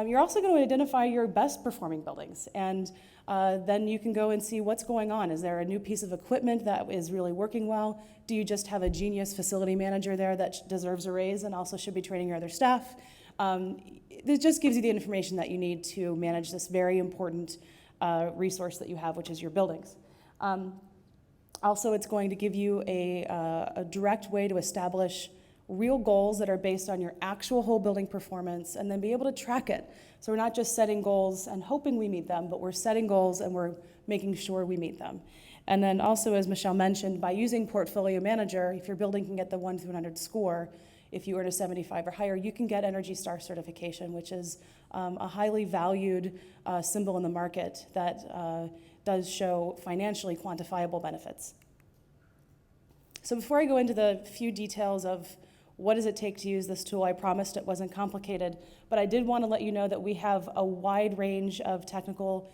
You're also going to identify your best performing buildings, and then you can go and see what's going on. Is there a new piece of equipment that is really working well? Do you just have a genius facility manager there that deserves a raise and also should be training your other staff? It just gives you the information that you need to manage this very important resource that you have, which is your buildings. Also, it's going to give you a direct way to establish real goals that are based on your actual whole building performance and then be able to track it. So we're not just setting goals and hoping we meet them, but we're setting goals and we're making sure we meet them. And then also, as Michelle mentioned, by using Portfolio Manager, if your building can get the 1 through 100 score, if you earn a 75 or higher, you can get Energy Star certification, which is a highly valued symbol in the market that does show financially quantifiable benefits. So before I go into the few details of what does it take to use this tool, I promised it wasn't complicated, but I did want to let you know that we have a wide range of technical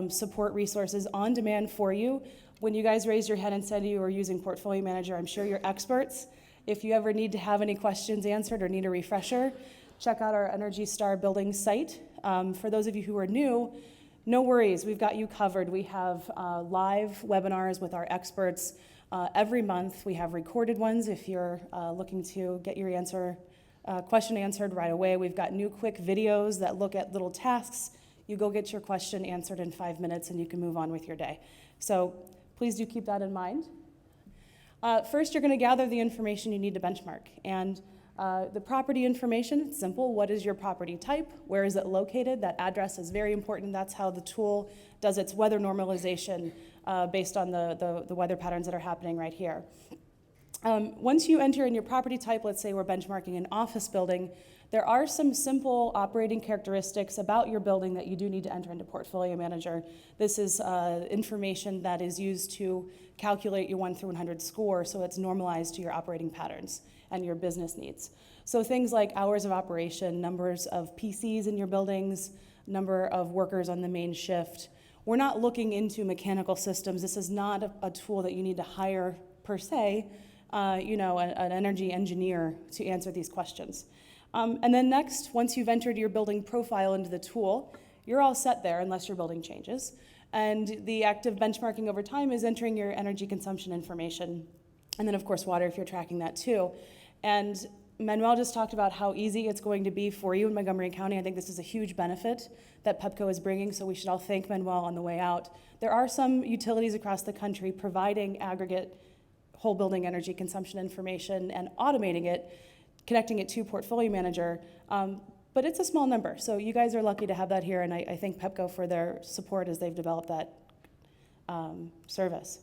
support resources on demand for you. When you guys raised your hand and said you were using Portfolio Manager, I'm sure you're experts. If you ever need to have any questions answered or need a refresher, check out our Energy Star building site. For those of you who are new, no worries, we've got you covered. We have live webinars with our experts every month. We have recorded ones if you're looking to get your question answered right away. We've got new quick videos that look at little tasks. You go get your question answered in 5 minutes and you can move on with your day. So please do keep that in mind. First, you're going to gather the information you need to benchmark. And the property information, it's simple. What is your property type? Where is it located? That address is very important. That's how the tool does its weather normalization based on the weather patterns that are happening right here. Once you enter in your property type, let's say we're benchmarking an office building, there are some simple operating characteristics about your building that you do need to enter into Portfolio Manager. This is information that is used to calculate your 1 through 100 score, so it's normalized to your operating patterns and your business needs. So things like hours of operation, numbers of PCs in your buildings, number of workers on the main shift. We're not looking into mechanical systems. This is not a tool that you need to hire per se, an energy engineer to answer these questions. And then next, once you've entered your building profile into the tool, you're all set there unless your building changes. And the active benchmarking over time is entering your energy consumption information. And then, of course, water if you're tracking that too. And Manuel just talked about how easy it's going to be for you in Montgomery County. I think this is a huge benefit that PEPCO is bringing, so we should all thank Manuel on the way out. There are some utilities across the country providing aggregate whole building energy consumption information and automating it, connecting it to Portfolio Manager, but it's a small number. So you guys are lucky to have that here, and I thank PEPCO for their support as they've developed that service.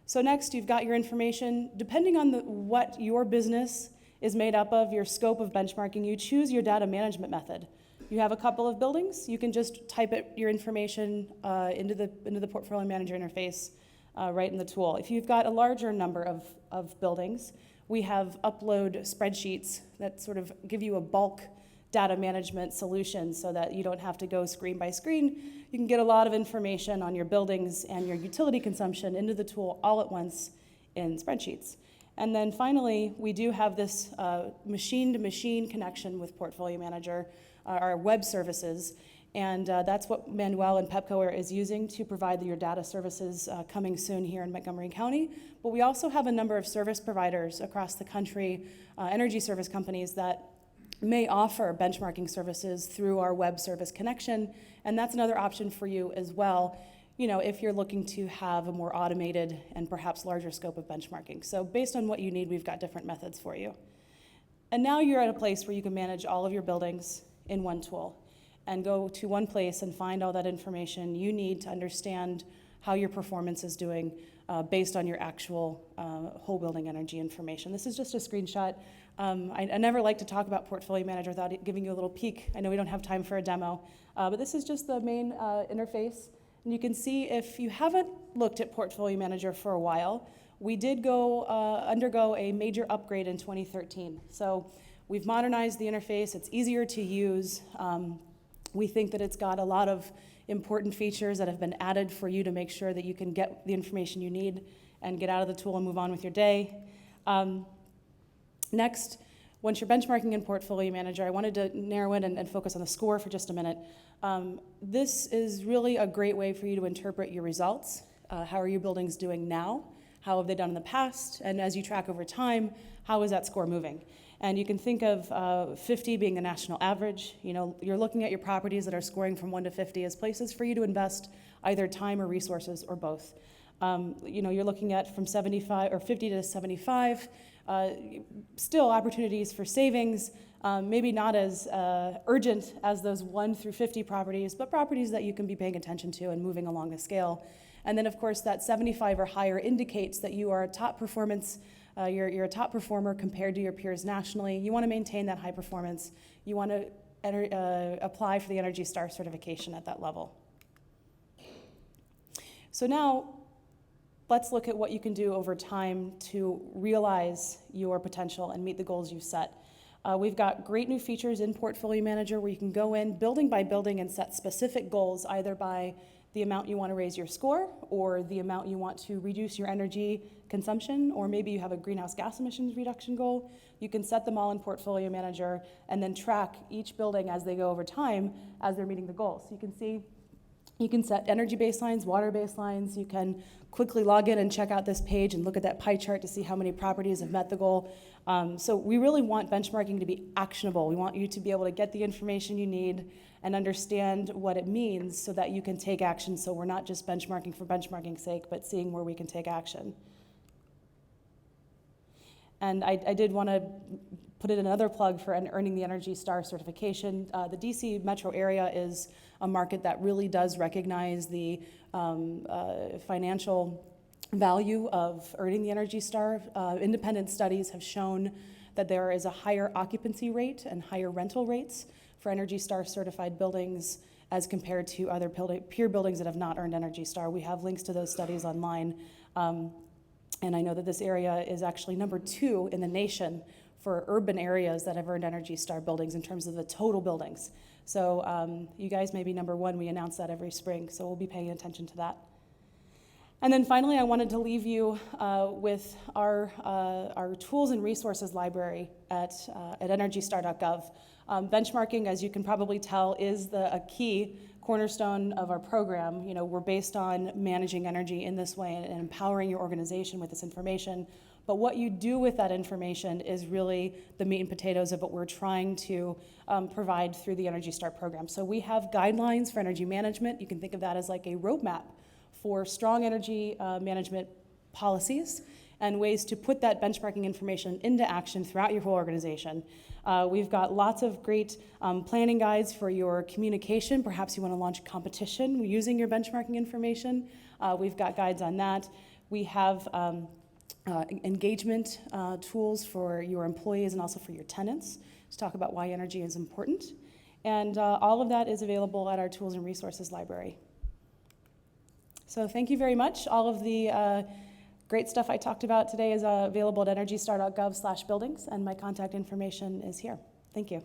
So next, you've got your information. Depending on what your business is made up of, your scope of benchmarking, you choose your data management method. You have a couple of buildings, you can just type your information into the Portfolio Manager interface right in the tool. If you've got a larger number of buildings, we have upload spreadsheets that sort of give you a bulk data management solution so that you don't have to go screen by screen. You can get a lot of information on your buildings and your utility consumption into the tool all at once in spreadsheets. And then finally, we do have this machine-to-machine connection with Portfolio Manager, our web services, and that's what Manuel and Pepco is using to provide your data services coming soon here in Montgomery County. But we also have a number of service providers across the country, energy service companies that may offer benchmarking services through our web service connection, and that's another option for you as well, if you're looking to have a more automated and perhaps larger scope of benchmarking. So based on what you need, we've got different methods for you. And now you're at a place where you can manage all of your buildings in one tool and go to one place and find all that information you need to understand how your performance is doing based on your actual whole building energy information. This is just a screenshot. I never like to talk about Portfolio Manager without giving you a little peek. I know we don't have time for a demo, but this is just the main interface. And you can see if you haven't looked at Portfolio Manager for a while, we did undergo a major upgrade in 2013. So we've modernized the interface. It's easier to use. We think that it's got a lot of important features that have been added for you to make sure that you can get the information you need and get out of the tool and move on with your day. Next, once you're benchmarking in Portfolio Manager, I wanted to narrow in and focus on the score for just a minute. This is really a great way for you to interpret your results. How are your buildings doing now? How have they done in the past? And as you track over time, how is that score moving? And you can think of 50 being the national average. You're looking at your properties that are scoring from 1 to 50 as places for you to invest either time or resources or both. You're looking at from 75 or 50 to 75. Still opportunities for savings, maybe not as urgent as those 1 through 50 properties, but properties that you can be paying attention to and moving along the scale. And then, of course, that 75 or higher indicates that you are a top performance. You're a top performer compared to your peers nationally. You want to maintain that high performance. You want to apply for the Energy Star certification at that level. So now, let's look at what you can do over time to realize your potential and meet the goals you've set. We've got great new features in Portfolio Manager where you can go in building by building and set specific goals, either by the amount you want to raise your score or the amount you want to reduce your energy consumption, or maybe you have a greenhouse gas emissions reduction goal. You can set them all in Portfolio Manager and then track each building as they go over time as they're meeting the goals. So you can see you can set energy baselines, water baselines. You can quickly log in and check out this page and look at that pie chart to see how many properties have met the goal. So we really want benchmarking to be actionable. We want you to be able to get the information you need and understand what it means so that you can take action, so we're not just benchmarking for benchmarking's sake, but seeing where we can take action. And I did want to put in another plug for earning the Energy Star certification. The DC metro area is a market that really does recognize the financial value of earning the Energy Star. Independent studies have shown that there is a higher occupancy rate and higher rental rates for Energy Star certified buildings as compared to other peer buildings that have not earned Energy Star. We have links to those studies online. And I know that this area is actually number 2 in the nation for urban areas that have earned Energy Star buildings in terms of the total buildings. So you guys may be number 1. We announce that every spring, so we'll be paying attention to that. And then finally, I wanted to leave you with our tools and resources library at energystar.gov. Benchmarking, as you can probably tell, is a key cornerstone of our program. We're based on managing energy in this way and empowering your organization with this information. But what you do with that information is really the meat and potatoes of what we're trying to provide through the Energy Star program. So we have guidelines for energy management. You can think of that as like a roadmap for strong energy management policies and ways to put that benchmarking information into action throughout your whole organization. We've got lots of great planning guides for your communication. Perhaps you want to launch a competition using your benchmarking information. We've got guides on that. We have engagement tools for your employees and also for your tenants to talk about why energy is important. And all of that is available at our tools and resources library. So thank you very much. All of the Great stuff I talked about today is available at energystar.gov/buildings, and my contact information is here. Thank you.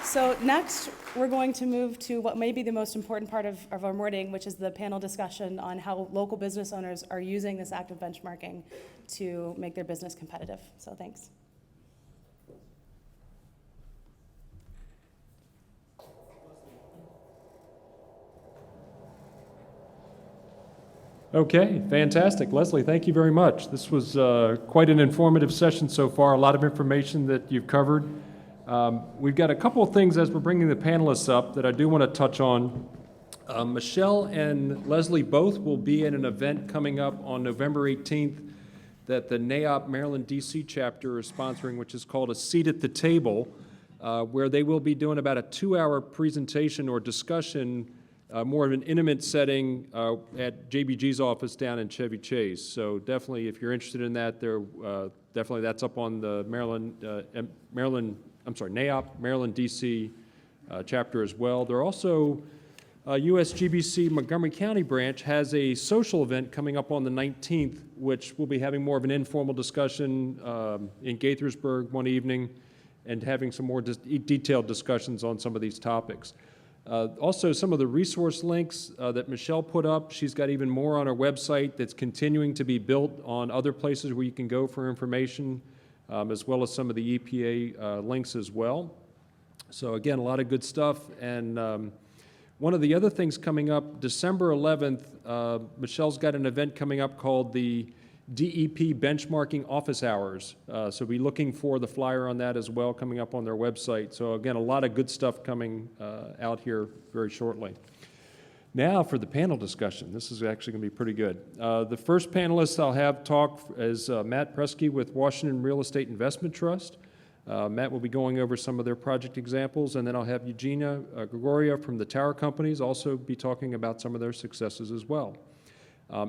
So next, we're going to move to what may be the most important part of our morning, which is the panel discussion on how local business owners are using this active benchmarking to make their business competitive. So thanks. Okay, fantastic. Leslie, thank you very much. This was quite an informative session so far, a lot of information that you've covered. We've got a couple of things as we're bringing the panelists up that I do want to touch on. Michelle and Leslie both will be at an event coming up on November 18th that the NAIOP Maryland DC chapter is sponsoring, which is called A Seat at the Table, where they will be doing about a 2-hour presentation or discussion, more of an intimate setting at JBG's office down in Chevy Chase. So definitely, if you're interested in that, definitely that's up on the NAIOP Maryland DC chapter as well. They're also USGBC Montgomery County branch has a social event coming up on the 19th, which will be having more of an informal discussion in Gaithersburg one evening and having some more detailed discussions on some of these topics. Also, some of the resource links that Michelle put up, she's got even more on her website that's continuing to be built on other places where you can go for information, as well as some of the EPA links as well. So again, a lot of good stuff. And one of the other things coming up, December 11th, Michelle's got an event coming up called the DEP Benchmarking Office Hours. So be looking for the flyer on that as well coming up on their website. So again, a lot of good stuff coming out here very shortly. Now for the panel discussion. This is actually going to be pretty good. The first panelist I'll have talk is Matt Presky with Washington Real Estate Investment Trust. Matt will be going over some of their project examples, and then I'll have Eugenia Gregoria from the Tower Companies also be talking about some of their successes as well.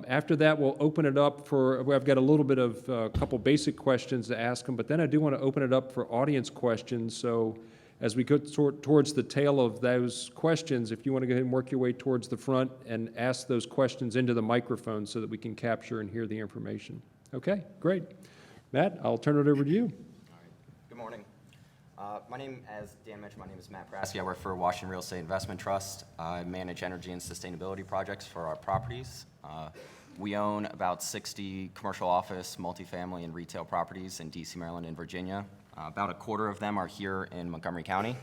After that, we'll open it up for, I've got a little bit of a couple basic questions to ask them, but then I do want to open it up for audience questions. So as we go towards the tail of those questions, if you want to go ahead and work your way towards the front and ask those questions into the microphone so that we can capture and hear the information. Okay, great. Matt, I'll turn it over to you. All right. Good morning. As Dan mentioned, my name is Matt Prasky. I work for Washington Real Estate Investment Trust. I manage energy and sustainability projects for our properties. We own about 60 commercial office, multifamily, and retail properties in DC, Maryland, and Virginia. About a quarter of them are here in Montgomery County.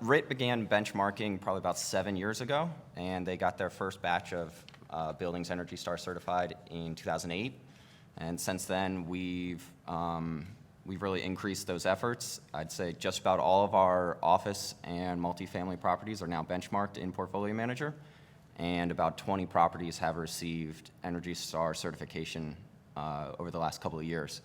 RIT began benchmarking probably about 7 years ago, and they got their first batch of buildings Energy Star certified in 2008. And since then, we've really increased those efforts. I'd say just about all of our office and multifamily properties are now benchmarked in Portfolio Manager, and about 20 properties have received Energy Star certification over the last couple of years.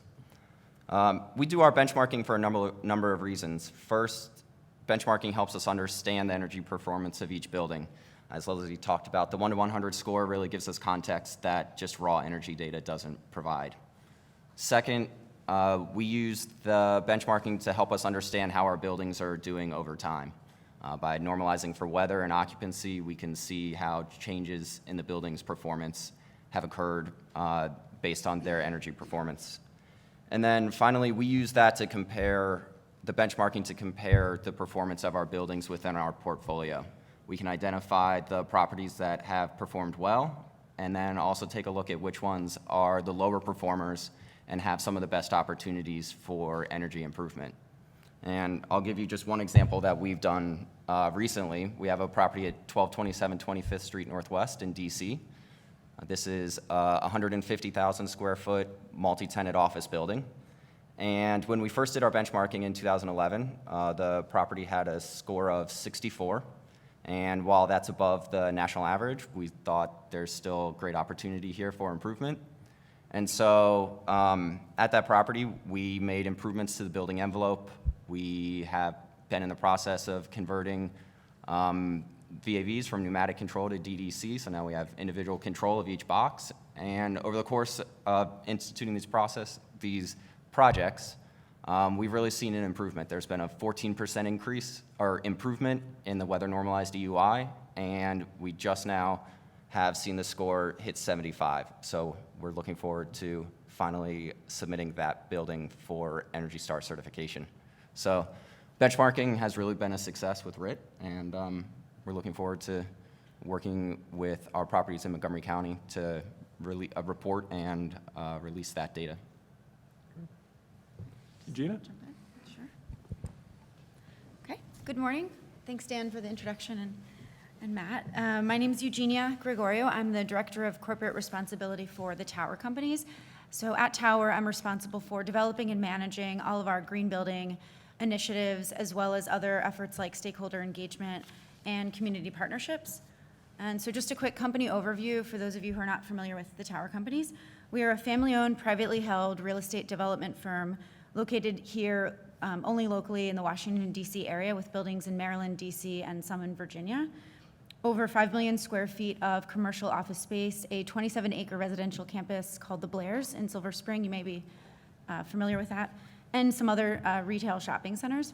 We do our benchmarking for a number of reasons. First, benchmarking helps us understand the energy performance of each building. As Leslie talked about, the 1 to 100 score really gives us context that just raw energy data doesn't provide. Second, we use the benchmarking to help us understand how our buildings are doing over time. By normalizing for weather and occupancy, we can see how changes in the building's performance have occurred based on their energy performance. And then finally, we use that to compare the benchmarking to compare the performance of our buildings within our portfolio. We can identify the properties that have performed well, and then also take a look at which ones are the lower performers and have some of the best opportunities for energy improvement. And I'll give you just one example that we've done recently. We have a property at 1227 25th Street Northwest in DC. This is a 150,000 square foot multi-tenant office building. And when we first did our benchmarking in 2011, the property had a score of 64. And while that's above the national average, we thought there's still great opportunity here for improvement. And so at that property, we made improvements to the building envelope. We have been in the process of converting VAVs from pneumatic control to DDC, so now we have individual control of each box. And over the course of instituting these projects, we've really seen an improvement. There's been a 14% increase or improvement in the weather normalized EUI and we just now have seen the score hit 75. So we're looking forward to finally submitting that building for Energy Star certification. So benchmarking has really been a success with RIT, and we're looking forward to working with our properties in Montgomery County to really report and release that data. Gina? Sure. Okay, good morning. Thanks, Dan, for the introduction and Matt. My name is Eugenia Gregorio. I'm the Director of Corporate Responsibility for the Tower Companies. So at Tower, I'm responsible for developing and managing all of our green building initiatives, as well as other efforts like stakeholder engagement and community partnerships. And so just a quick company overview for those of you who are not familiar with the Tower Companies. We are a family-owned, privately held real estate development firm located here only locally in the Washington, D.C. area, with buildings in Maryland, D.C., and some in Virginia. Over 5 million square feet of commercial office space, a 27-acre residential campus called the Blairs in Silver Spring. You may be familiar with that, and some other retail shopping centers.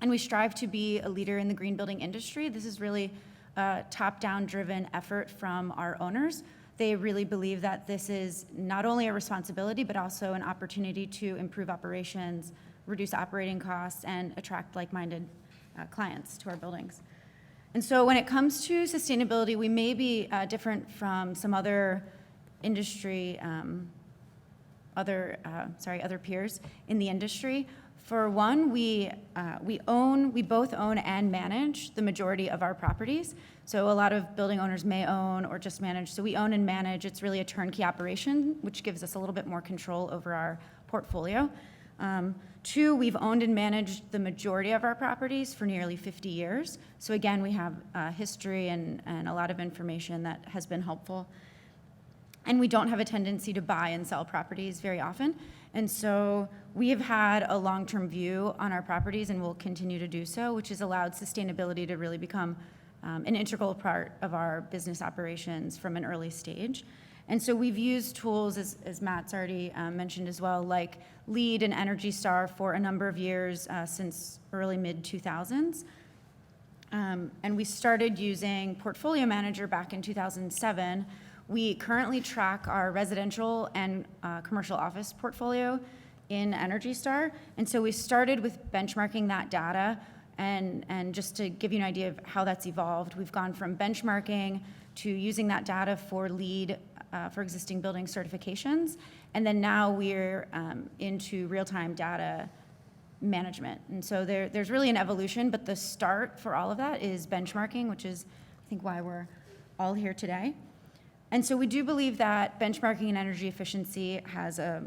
And we strive to be a leader in the green building industry. This is really a top-down driven effort from our owners. They really believe that this is not only a responsibility, but also an opportunity to improve operations, reduce operating costs, and attract like-minded clients to our buildings. And so when it comes to sustainability, we may be different from some other industry, other peers in the industry. For one, we both own and manage the majority of our properties. So a lot of building owners may own or just manage. So we own and manage. It's really a turnkey operation, which gives us a little bit more control over our portfolio. Two, we've owned and managed the majority of our properties for nearly 50 years. So again, we have history and a lot of information that has been helpful. And we don't have a tendency to buy and sell properties very often. And so we have had a long-term view on our properties and will continue to do so, which has allowed sustainability to really become an integral part of our business operations from an early stage. And so we've used tools, as Matt's already mentioned as well, like LEED and Energy Star for a number of years since early mid-2000s. And we started using Portfolio Manager back in 2007. We currently track our residential and commercial office portfolio in Energy Star. And so we started with benchmarking that data. And just to give you an idea of how that's evolved, we've gone from benchmarking to using that data for LEED for existing building certifications. And then now we're into real-time data management. And so there's really an evolution, but the start for all of that is benchmarking, which is, I think, why we're all here today. And so we do believe that benchmarking and energy efficiency has is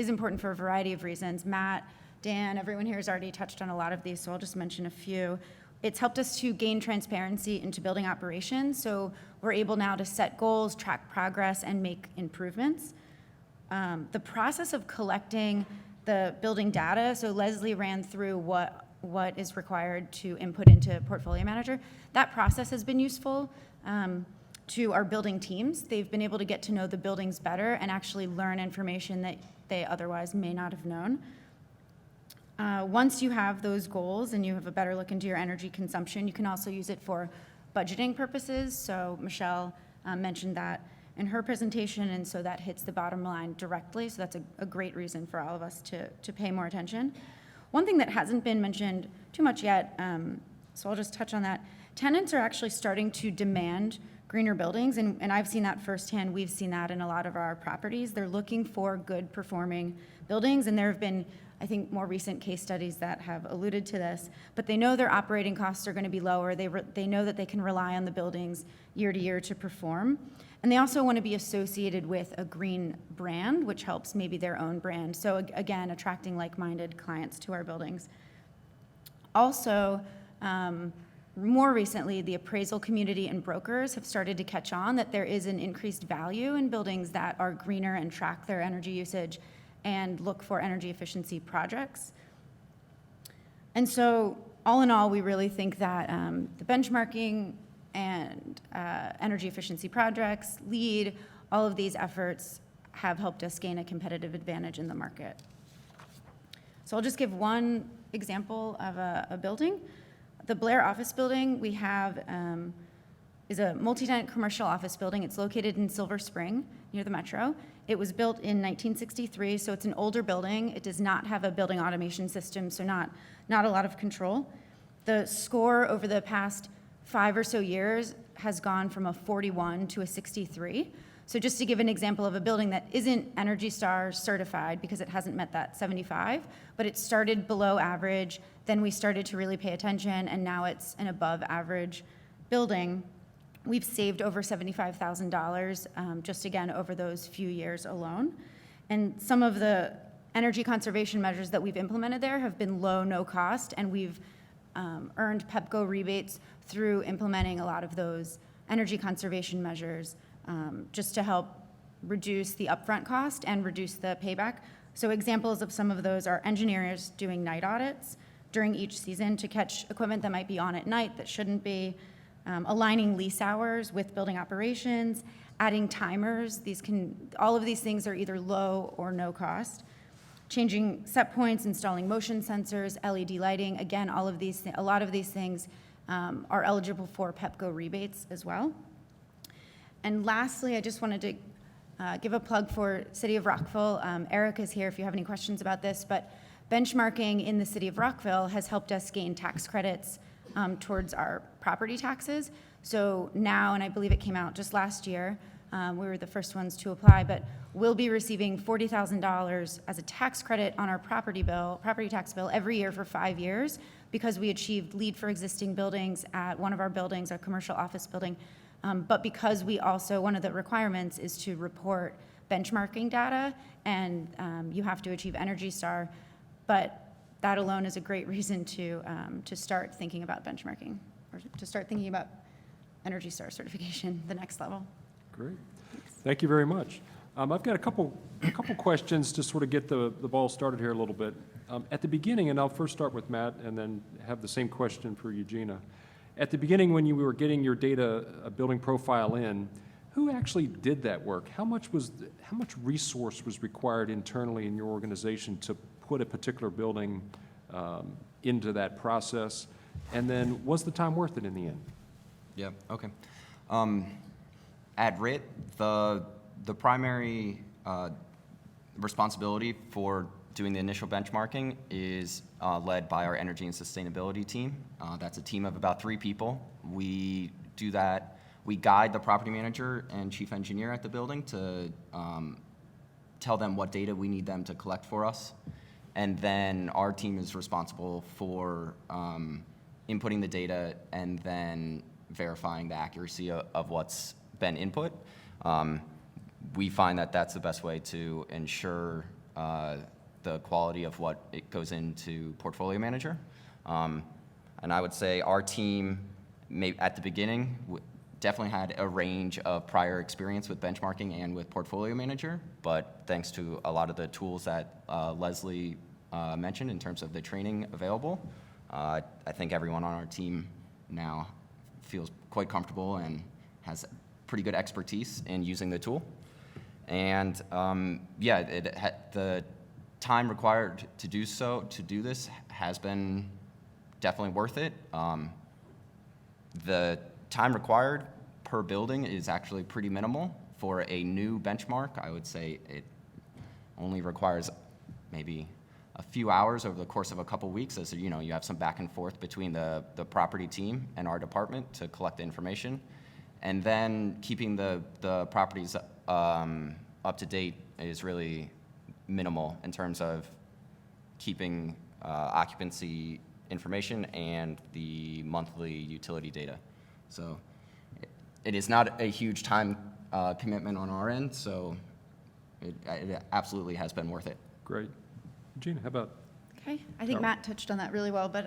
important for a variety of reasons. Matt, Dan, everyone here has already touched on a lot of these, so I'll just mention a few. It's helped us to gain transparency into building operations, so we're able now to set goals, track progress, and make improvements. The process of collecting the building data, so Leslie ran through what is required to input into Portfolio Manager. That process has been useful to our building teams. They've been able to get to know the buildings better and actually learn information that they otherwise may not have known. Once you have those goals and you have a better look into your energy consumption, you can also use it for budgeting purposes. So Michelle mentioned that in her presentation, and so that hits the bottom line directly. So that's a great reason for all of us to pay more attention. One thing that hasn't been mentioned too much yet, so I'll just touch on that. Tenants are actually starting to demand greener buildings, and I've seen that firsthand. We've seen that in a lot of our properties. They're looking for good performing buildings, and there have been, I think, more recent case studies that have alluded to this, but they know their operating costs are going to be lower. They know that they can rely on the buildings year to year to perform. And they also want to be associated with a green brand, which helps maybe their own brand. So again, attracting like-minded clients to our buildings. Also, more recently, the appraisal community and brokers have started to catch on that there is an increased value in buildings that are greener and track their energy usage and look for energy efficiency projects. And so all in all, we really think that the benchmarking and energy efficiency projects, LEED, all of these efforts have helped us gain a competitive advantage in the market. So I'll just give one example of a building. The Blair office building we have is a multi-tenant commercial office building. It's located in Silver Spring, near the Metro. It was built in 1963, so it's an older building. It does not have a building automation system, so not a lot of control. The score over the past 5 or so years has gone from a 41 to a 63. So just to give an example of a building that isn't Energy Star certified because it hasn't met that 75, but it started below average, then we started to really pay attention, and now it's an above average building. We've saved over $75,000 just again over those few years alone. And some of the energy conservation measures that we've implemented there have been low, no cost, and we've earned PEPCO rebates through implementing a lot of those energy conservation measures just to help reduce the upfront cost and reduce the payback. So examples of some of those are engineers doing night audits during each season to catch equipment that might be on at night that shouldn't be, aligning lease hours with building operations, adding timers. All of these things are either low or no cost. Changing set points, installing motion sensors, LED lighting. Again, a lot of these things are eligible for PEPCO rebates as well. And lastly, I just wanted to give a plug for City of Rockville. Eric is here if you have any questions about this, but benchmarking in the City of Rockville has helped us gain tax credits towards our property taxes. So now, and I believe it came out just last year, we were the first ones to apply, but we'll be receiving $40,000 as a tax credit on our property tax bill every year for 5 years because we achieved LEED for existing buildings at one of our buildings, our commercial office building. But because we also, one of the requirements is to report benchmarking data, and you have to achieve Energy Star, but that alone is a great reason to start thinking about benchmarking, or to start thinking about Energy Star certification, the next level. Great. Thank you very much. I've got a couple questions to sort of get the ball started here a little bit. At the beginning, and I'll first start with Matt and then have the same question for Eugenia. At the beginning, when you were getting your data building profile in, who actually did that work? How much resource was required internally in your organization to put a particular building into that process? And then was the time worth it in the end? Yeah, okay. At RIT, the primary responsibility for doing the initial benchmarking is led by our energy and sustainability team. That's a team of about 3 people. We do that. We guide the property manager and chief engineer at the building to tell them what data we need them to collect for us. And then our team is responsible for inputting the data and then verifying the accuracy of what's been input. We find that that's the best way to ensure the quality of what it goes into portfolio manager. And I would say our team, at the beginning, definitely had a range of prior experience with benchmarking and with portfolio manager, but thanks to a lot of the tools that Leslie mentioned in terms of the training available, I think everyone on our team now feels quite comfortable and has pretty good expertise in using the tool. And the time required to do this has been definitely worth it. The time required per building is actually pretty minimal. For a new benchmark, I would say it only requires maybe a few hours over the course of a couple weeks, as you know, you have some back and forth between the property team and our department to collect the information. And then keeping the properties up to date is really minimal in terms of keeping occupancy information and the monthly utility data. So it is not a huge time commitment on our end, so it absolutely has been worth it. Great. Gina, how about? Okay, I think Matt touched on that really well, but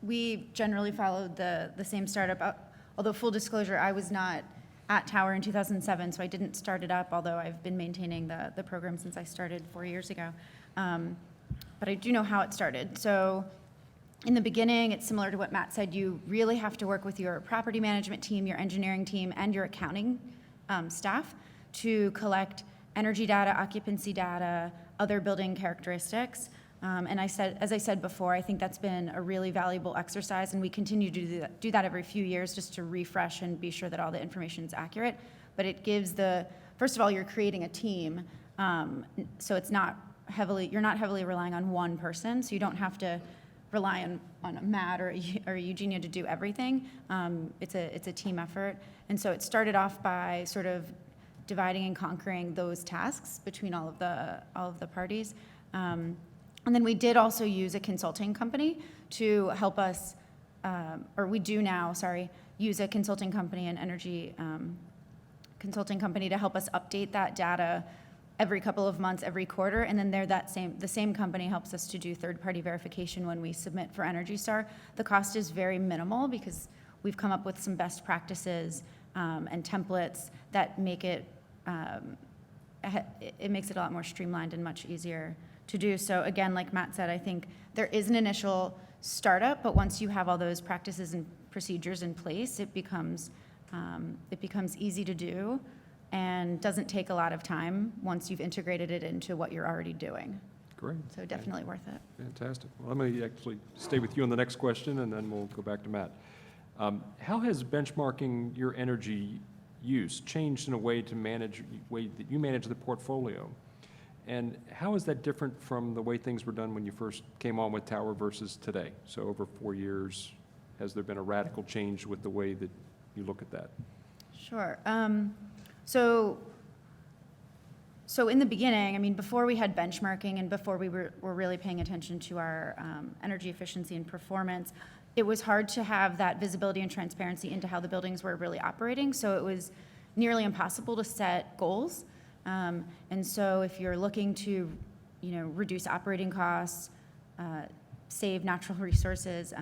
we generally followed the same startup. Although full disclosure, I was not at Tower in 2007, so I didn't start it up, although I've been maintaining the program since I started 4 years ago. But I do know how it started. So in the beginning, it's similar to what Matt said. You really have to work with your property management team, your engineering team, and your accounting staff to collect energy data, occupancy data, other building characteristics. And as I said before, I think that's been a really valuable exercise, and we continue to do that every few years just to refresh and be sure that all the information is accurate. But it gives first of all, you're creating a team, so it's you're not heavily relying on one person, so you don't have to rely on Matt or Eugenia to do everything. It's a team effort. And so it started off by sort of dividing and conquering those tasks between all of the parties. And then we did also use a consulting company to help us, or we do now, use a consulting company, an energy consulting company, to help us update that data every couple of months, every quarter, and then the same company helps us to do third-party verification when we submit for Energy Star. The cost is very minimal because we've come up with some best practices and templates that make it makes it a lot more streamlined and much easier to do. So again, like Matt said, I think there is an initial startup, but once you have all those practices and procedures in place, it becomes easy to do and doesn't take a lot of time once you've integrated it into what you're already doing. Great. So definitely worth it. Fantastic. Well, let me actually stay with you on the next question, and then we'll go back to Matt. How has benchmarking your energy use changed in a way that you manage the portfolio? And how is that different from the way things were done when you first came on with Tower versus today? So over 4 years, has there been a radical change with the way that you look at that? Sure. So in the beginning, I mean, before we had benchmarking and before we were really paying attention to our energy efficiency and performance, it was hard to have that visibility and transparency into how the buildings were really operating. So it was nearly impossible to set goals. And so if you're looking to, reduce operating costs, save natural resources,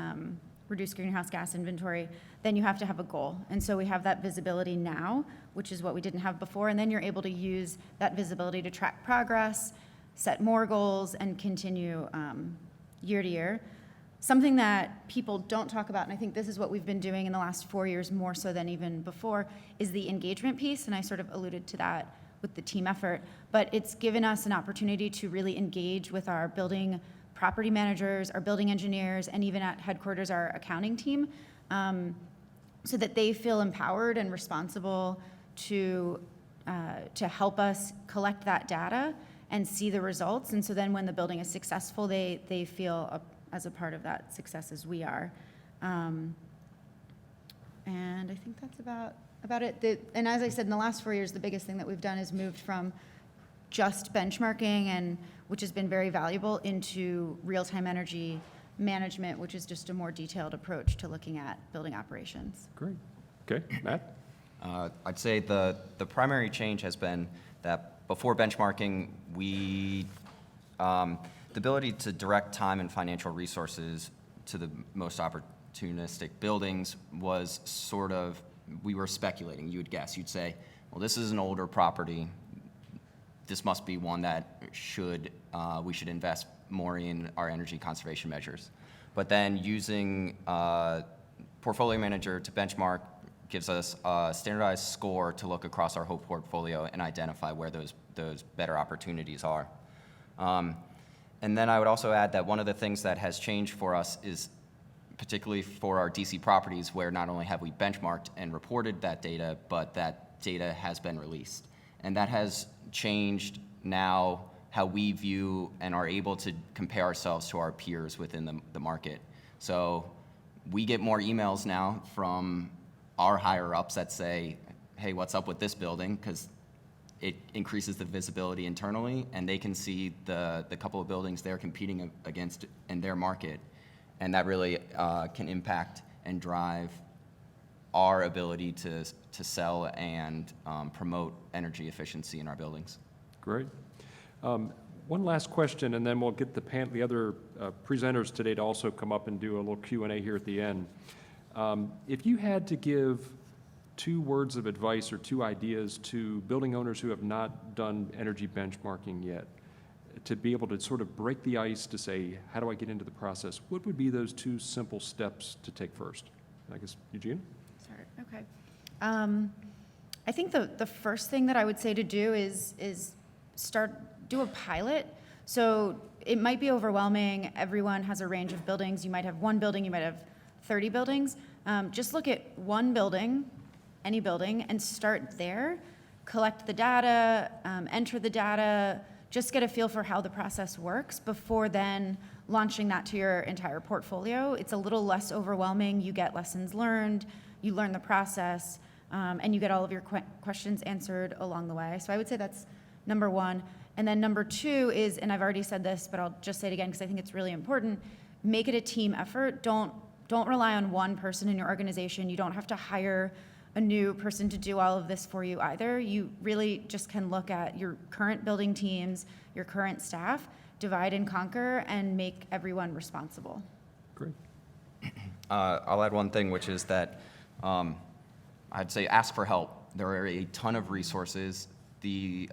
reduce greenhouse gas inventory, then you have to have a goal. And so we have that visibility now, which is what we didn't have before. And then you're able to use that visibility to track progress, set more goals, and continue year to year. Something that people don't talk about, and I think this is what we've been doing in the last 4 years more so than even before, is the engagement piece. And I sort of alluded to that with the team effort. But it's given us an opportunity to really engage with our building property managers, our building engineers, and even at headquarters, our accounting team, so that they feel empowered and responsible to help us collect that data and see the results. And so then when the building is successful, they feel as a part of that success as we are. And I think that's about it. And as I said, in the last 4 years, the biggest thing that we've done is moved from just benchmarking, which has been very valuable, into real-time energy management, which is just a more detailed approach to looking at building operations. Great. Okay, Matt? I'd say the primary change has been that before benchmarking, the ability to direct time and financial resources to the most opportunistic buildings was sort of, we were speculating. You would guess. You'd say, well, this is an older property. This must be one that we should invest more in our energy conservation measures. But then using Portfolio Manager to benchmark gives us a standardized score to look across our whole portfolio and identify where those better opportunities are. And then I would also add that one of the things that has changed for us is, particularly for our DC properties, where not only have we benchmarked and reported that data, but that data has been released. And that has changed now how we view and are able to compare ourselves to our peers within the market. So we get more emails now from our higher-ups that say, hey, what's up with this building? Because it increases the visibility internally, and they can see the couple of buildings they're competing against in their market. And that really can impact and drive our ability to sell and promote energy efficiency in our buildings. Great. One last question, and then we'll get the other presenters today to also come up and do a little Q&A here at the end. If you had to give 2 words of advice or 2 ideas to building owners who have not done energy benchmarking yet, to be able to sort of break the ice to say, how do I get into the process? What would be those 2 simple steps to take first? I guess, Eugene? Sorry. Okay. I think the first thing that I would say to do is do a pilot. So it might be overwhelming. Everyone has a range of buildings. You might have one building, you might have 30 buildings. Just look at one building, any building, and start there. Collect the data, enter the data, just get a feel for how the process works before then launching that to your entire portfolio. It's a little less overwhelming. You get lessons learned, you learn the process, and you get all of your questions answered along the way. So I would say that's number one. And then number two is, and I've already said this, but I'll just say it again because I think it's really important, make it a team effort. Don't rely on one person in your organization. You don't have to hire a new person to do all of this for you either. You really just can look at your current building teams, your current staff, divide and conquer, and make everyone responsible. Great. I'll add one thing, which is that I'd say ask for help. There are a ton of resources. The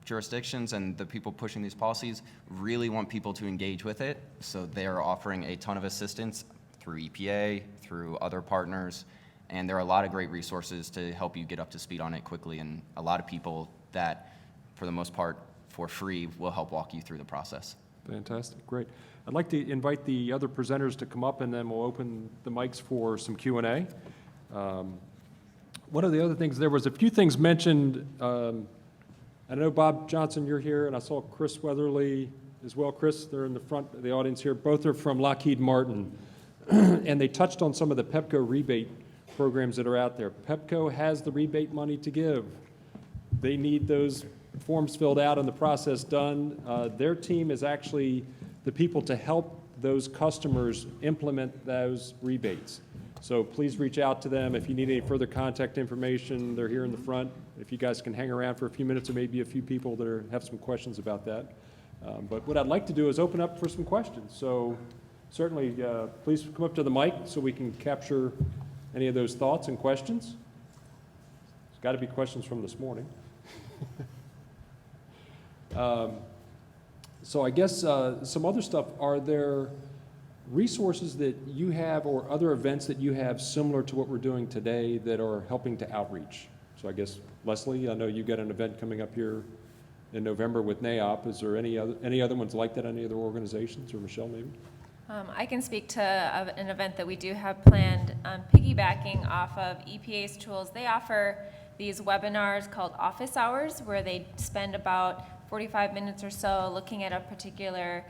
jurisdictions and the people pushing these policies really want people to engage with it, so they're offering a ton of assistance through EPA, through other partners, and there are a lot of great resources to help you get up to speed on it quickly, and a lot of people that, for the most part, for free, will help walk you through the process. Fantastic, great. I'd like to invite the other presenters to come up, and then we'll open the mics for some Q&A. One of the other things, there was a few things mentioned. I know, Bob Johnson, you're here, and I saw Chris Weatherly as well. Chris, they're in the front of the audience here. Both are from Lockheed Martin, and they touched on some of the PEPCO rebate programs that are out there. PEPCO has the rebate money to give. They need those forms filled out and the process done. Their team is actually the people to help those customers implement those rebates. So please reach out to them. If you need any further contact information, they're here in the front. If you guys can hang around for a few minutes, there may be a few people that have some questions about that. But what I'd like to do is open up for some questions. So certainly, please come up to the mic so we can capture any of those thoughts and questions. There's got to be questions from this morning. So I guess some other stuff, are there resources that you have or other events that you have similar to what we're doing today that are helping to outreach? So I guess, Leslie, I know you've got an event coming up here in November with NAOP. Is there any other ones like that, any other organizations, or Michelle maybe? I can speak to an event that we do have planned, piggybacking off of EPA's tools. They offer these webinars called office hours, where they spend about 45 minutes or so looking at a particular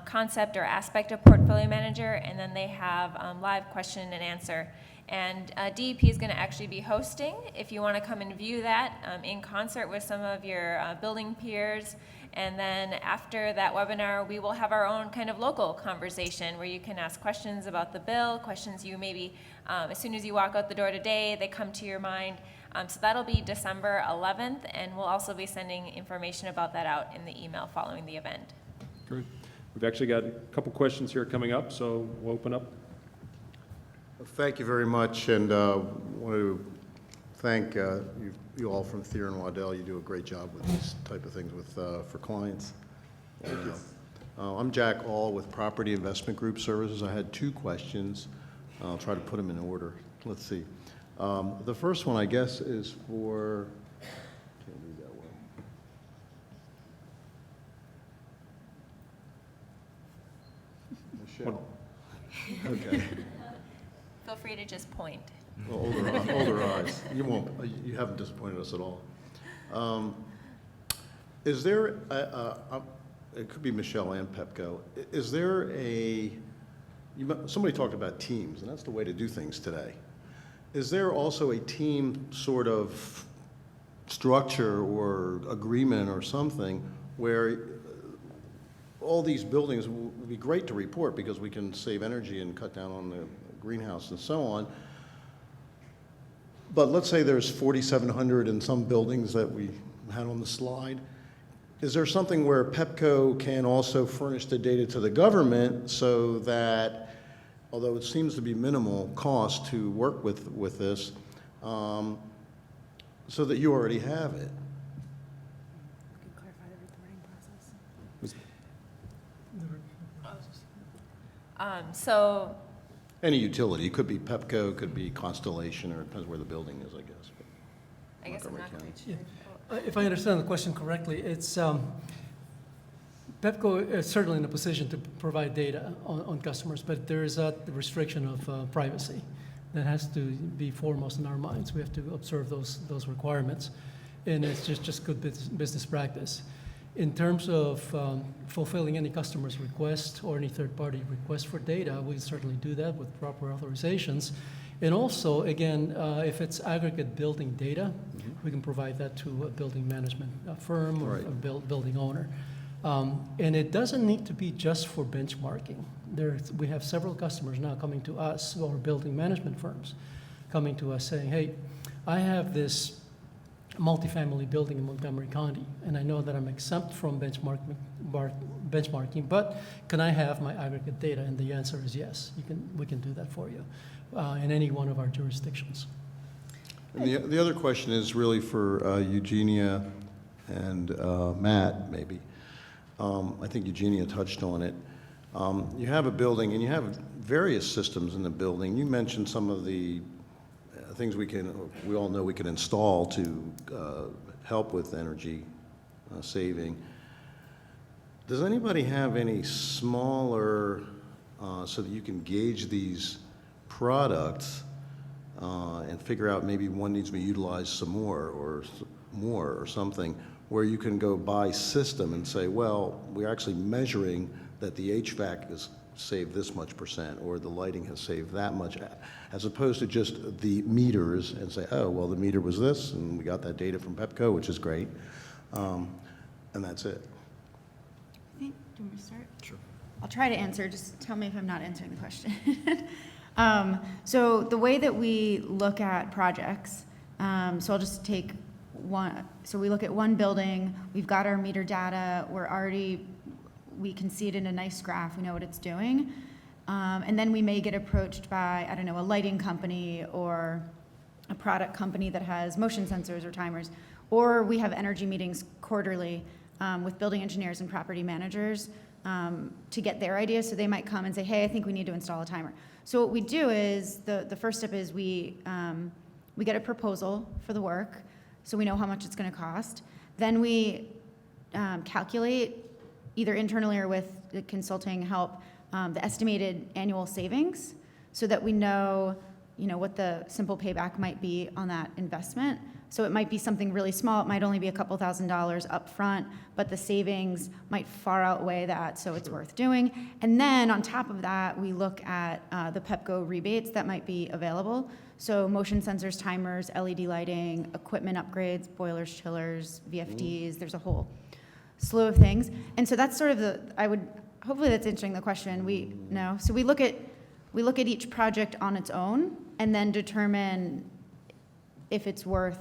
concept or aspect of Portfolio Manager, and then they have live question and answer. And DEP is going to actually be hosting, if you want to come and view that in concert with some of your building peers. And then after that webinar, we will have our own kind of local conversation where you can ask questions about the bill, questions you maybe, as soon as you walk out the door today, they come to your mind. So that'll be December 11th, and we'll also be sending information about that out in the email following the event. Great. We've actually got a couple questions here coming up, so we'll open up. Thank you very much, and want to thank you all from Thier and Waddell. You do a great job with these type of things with for clients. Thank you. I'm Jack All with Property Investment Group Services. I had two questions. I'll try to put them in order. Let's see. The first one, I guess, is for. Can't read that well. Michelle. Okay. Feel free to just point. Well, older eyes. You won't. You haven't disappointed us at all. Is there? It could be Michelle and PEPCO. Is there a? Somebody talked about teams, and that's the way to do things today. Is there also a team sort of structure or agreement or something where all these buildings would be great to report because we can save energy and cut down on the greenhouse and so on? But let's say there's 4,700 in some buildings that we had on the slide. Is there something where PEPCO can also furnish the data to the government so that, although it seems to be minimal cost to work with this, so that you already have it? Clarify the reporting process. So Any utility. It could be PEPCO, it could be Constellation, or it depends where the building is, I guess. I guess I'm not Montgomery quite County. sure. If I understand the question correctly, it's Pepco is certainly in a position to provide data on customers, but there is a restriction of privacy that has to be foremost in our minds. We have to observe those requirements, and it's just good business practice. In terms of fulfilling any customer's request or any third-party request for data, we certainly do that with proper authorizations. And also, again, if it's aggregate building data, we can provide that to a building management firm or Right. a building owner. And it doesn't need to be just for benchmarking. We have several customers now coming to us, or building management firms, coming to us saying, hey, I have this multifamily building in Montgomery County, and I know that I'm exempt from benchmarking, but can I have my aggregate data? And the answer is yes, we can do that for you in any one of our jurisdictions. And the other question is really for Eugenia and Matt, maybe. I think Eugenia touched on it. You have a building, and you have various systems in the building. You mentioned some of the things we all know we can install to help with energy saving. Does anybody have any smaller, so that you can gauge these products and figure out maybe one needs to be utilized some more or something, where you can go by system and say, well, we're actually measuring that the HVAC has saved this much percent, or the lighting has saved that much, as opposed to just the meters and say, oh, well, the meter was this, and we got that data from Pepco, which is great, and that's it. Do you want me to start? Sure. I'll try to answer. Just tell me if I'm not answering the question. So the way that we look at projects, so I'll just take one. So we look at one building. We've got our meter data. We can see it in a nice graph. We know what it's doing. And then we may get approached by, I don't know, a lighting company or a product company that has motion sensors or timers. Or we have energy meetings quarterly with building engineers and property managers to get their ideas. So they might come and say, hey, I think we need to install a timer. So what we do is, the first step is we get a proposal for the work, so we know how much it's going to cost. Then we calculate, either internally or with the consulting help, the estimated annual savings, so that we know, what the simple payback might be on that investment. So it might be something really small. It might only be a couple $1,000s up front, but the savings might far outweigh that, so it's worth doing. And then on top of that, we look at the Pepco rebates that might be available. So motion sensors, timers, LED lighting, equipment upgrades, boilers, chillers, VFDs. There's a whole slew of things. And so that's sort of hopefully that's answering the question. So we look at each project on its own and then determine if it's worth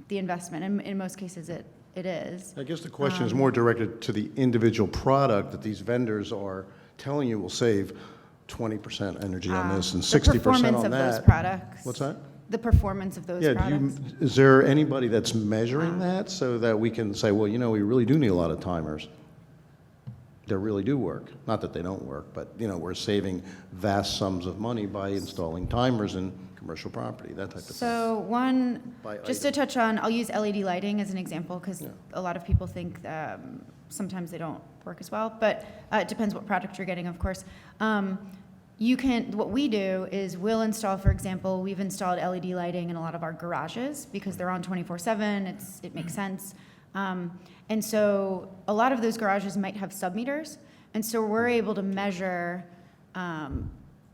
the investment. And in most cases, it is. I guess the question is more directed to the individual product that these vendors are telling you will save 20% energy on this and 60% on that. The performance of those products. What's that? The performance of those products. Is there anybody that's measuring that so that we can say, well, we really do need a lot of timers? They really do work. Not that they don't work, but, we're saving vast sums of money by installing timers in commercial property, that type of thing. So just to touch on, I'll use LED lighting as an example, because a lot of people think sometimes they don't work as well, but it depends what product you're getting, of course. What we do is we'll install, for example, we've installed LED lighting in a lot of our garages because they're on 24/7, it makes sense. And so a lot of those garages might have sub-meters, and so we're able to measure,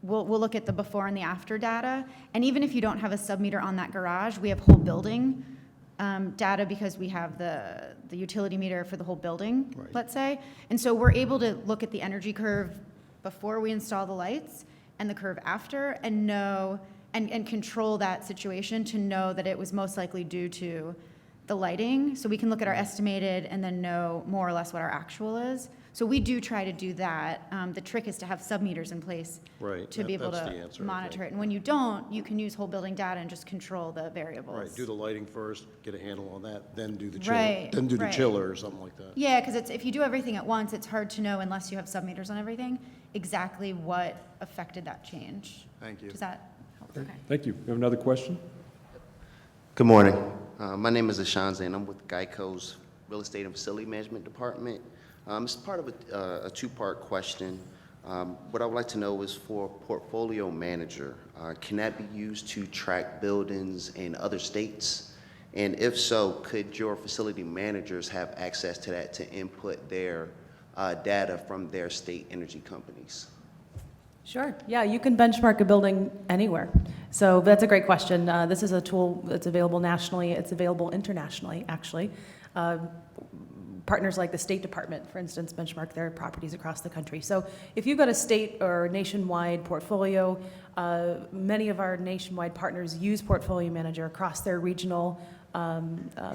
we'll look at the before and the after data, and even if you don't have a sub-meter on that garage, we have whole building data because we have the utility meter for the whole building, Right. let's say. And so we're able to look at the energy curve before we install the lights and the curve after and know and control that situation to know that it was most likely due to the lighting. So we can look at our estimated and then know more or less what our actual is. So we do try to do that. The trick is to have sub-meters in place Right. to be able That's the to answer, I monitor think. it. And when you don't, you can use whole building data and just control the variables. Right, do the lighting first, get a handle on that, then do the Right, right. chiller or something like that. Yeah, because if you do everything at once, it's hard to know unless you have sub-meters on everything exactly what affected that change. Thank you. Does that help? Okay. Thank you. We have another question? Good morning. My name is Ashanze, and I'm with Geico's Real Estate and Facility Management Department. It's part of a two-part question. What I would like to know is for portfolio manager, can that be used to track buildings in other states? And if so, could your facility managers have access to that to input their data from their state energy companies? Sure. Yeah, you can benchmark a building anywhere. So that's a great question. This is a tool that's available nationally. It's available internationally, actually. Partners like the State Department, for instance, benchmark their properties across the country. So if you've got a state or nationwide portfolio, many of our nationwide partners use Portfolio Manager across their regional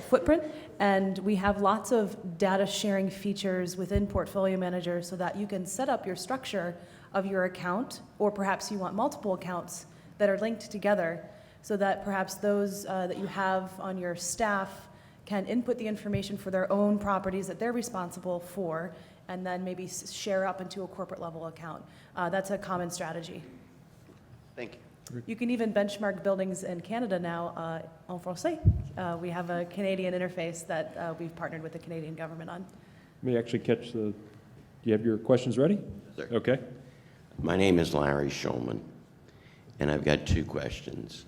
footprint, and we have lots of data sharing features within Portfolio Manager so that you can set up your structure of your account, or perhaps you want multiple accounts that are linked together so that perhaps those that you have on your staff can input the information for their own properties that they're responsible for, and then maybe share up into a corporate level account. That's a common strategy. Thank you. You can even benchmark buildings in Canada now en français. We have a Canadian interface that we've partnered with the Canadian government on. Let me actually catch the, do you have your questions ready? Sir. Okay. My name is Larry Shulman, and I've got two questions.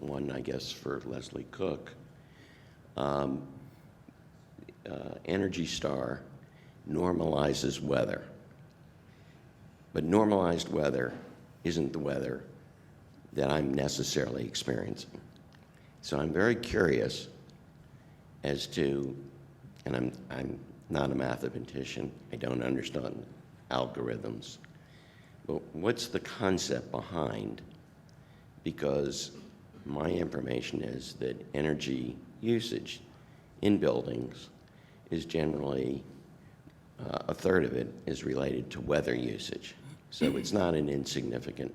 One, I guess, for Leslie Cook. Energy Star normalizes weather, but normalized weather isn't the weather that I'm necessarily experiencing. So I'm very curious as to, and I'm not a mathematician, I don't understand algorithms, but what's the concept behind? Because my information is that energy usage in buildings is generally, a third of it is related to weather usage. So it's not an insignificant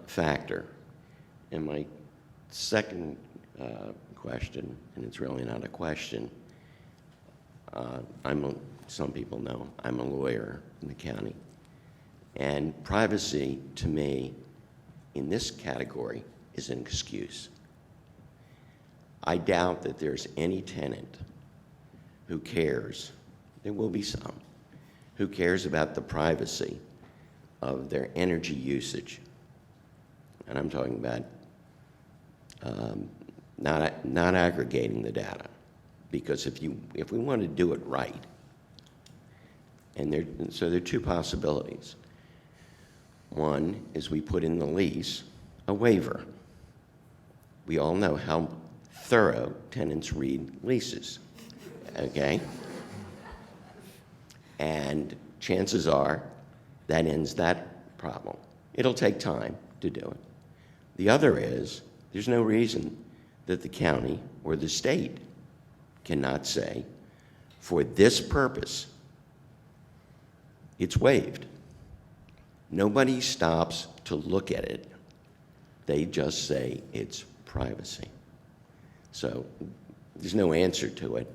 factor. And my second question, and it's really not a question, some people know I'm a lawyer in the county, and privacy to me in this category is an excuse. I doubt that there's any tenant who cares, there will be some, who cares about the privacy of their energy usage. And I'm talking about not aggregating the data. Because if we want to do it right, so there are two possibilities. One is we put in the lease a waiver. We all know how thorough tenants read leases, okay? And chances are that ends that problem. It'll take time to do it. The other is there's no reason that the county or the state cannot say, for this purpose, it's waived. Nobody stops to look at it. They just say it's privacy. So there's no answer to it,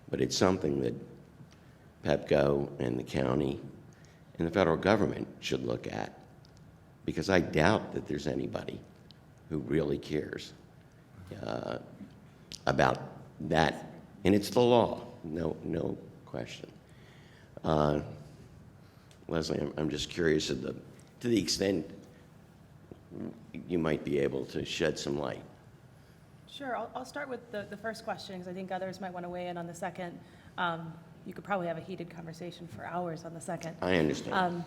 but it's something that PEPCO and the county and the federal government should look at, because I doubt that there's anybody who really cares about that. And it's the law, no question. Leslie, I'm just curious to the extent you might be able to shed some light. Sure, I'll start with the first question, because I think others might want to weigh in on the second. You could probably have a heated conversation for hours on the second. I understand.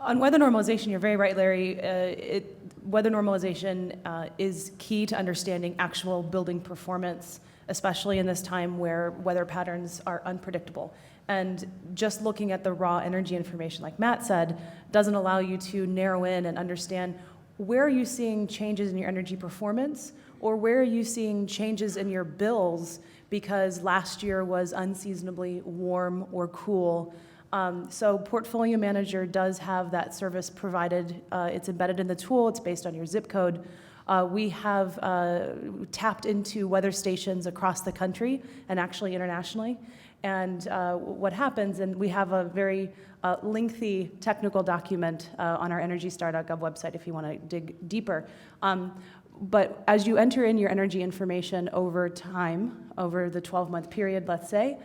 On weather normalization, you're very right, Larry. Weather normalization is key to understanding actual building performance, especially in this time where weather patterns are unpredictable. And just looking at the raw energy information, like Matt said, doesn't allow you to narrow in and understand where are you seeing changes in your energy performance, or where are you seeing changes in your bills because last year was unseasonably warm or cool. So Portfolio Manager does have that service provided. It's embedded in the tool. It's based on your zip code. We have tapped into weather stations across the country and actually internationally. And what happens, and we have a very lengthy technical document on our energystar.gov website if you want to dig deeper. But as you enter in your energy information over time, over the 12-month period, let's say,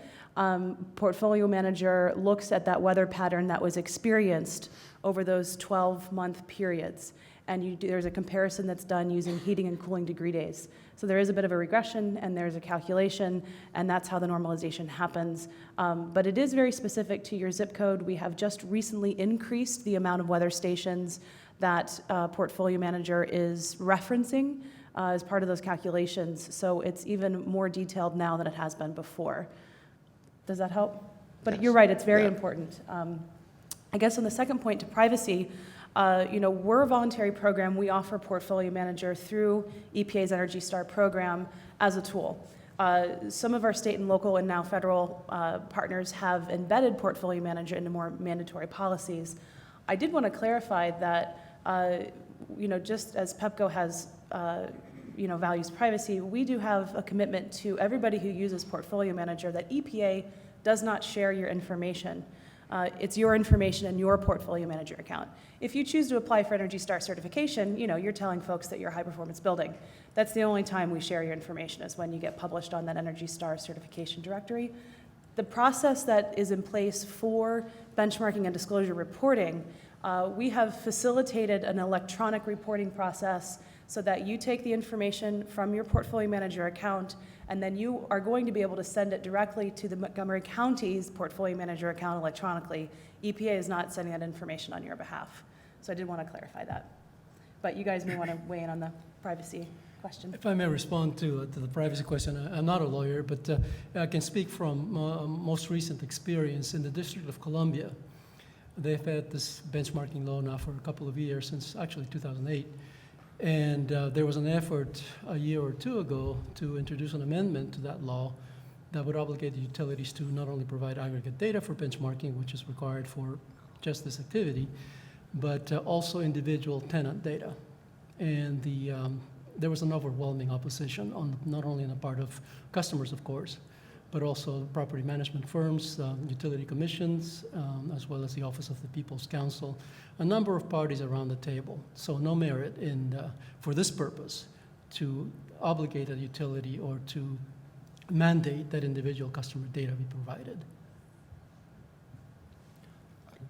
Portfolio manager looks at that weather pattern that was experienced over those 12-month periods. And there's a comparison that's done using heating and cooling degree days. So there is a bit of a regression, and there's a calculation, and that's how the normalization happens. But it is very specific to your zip code. We have just recently increased the amount of weather stations that portfolio manager is referencing as part of those calculations. So it's even more detailed now than it has been before. Does that help? But Yes. you're right, it's very Yeah. important. I guess on the second point to privacy, we're a voluntary program. We offer portfolio manager through EPA's Energy Star program as a tool. Some of our state and local and now federal partners have embedded portfolio manager into more mandatory policies. I did want to clarify that, just as PEPCO has, values privacy, we do have a commitment to everybody who uses portfolio manager that EPA does not share your information. It's your information in your portfolio manager account. If you choose to apply for Energy Star certification, you're telling folks that you're a high-performance building. That's the only time we share your information is when you get published on that Energy Star certification directory. The process that is in place for benchmarking and disclosure reporting, we have facilitated an electronic reporting process so that you take the information from your portfolio manager account, and then you are going to be able to send it directly to the Montgomery County's portfolio manager account electronically. EPA is not sending that information on your behalf. So I did want to clarify that. But you guys may want to weigh in on the privacy question. If I may respond to the privacy question, I'm not a lawyer, but I can speak from most recent experience in the District of Columbia. They've had this benchmarking law now for a couple of years, since actually 2008. And there was an effort a year or two ago to introduce an amendment to that law that would obligate the utilities to not only provide aggregate data for benchmarking, which is required for just this activity, but also individual tenant data. And there was an overwhelming opposition, not only on the part of customers, of course, but also property management firms, utility commissions, as well as the Office of the People's Counsel, a number of parties around the table. So no merit for this purpose to obligate a utility or to mandate that individual customer data be provided.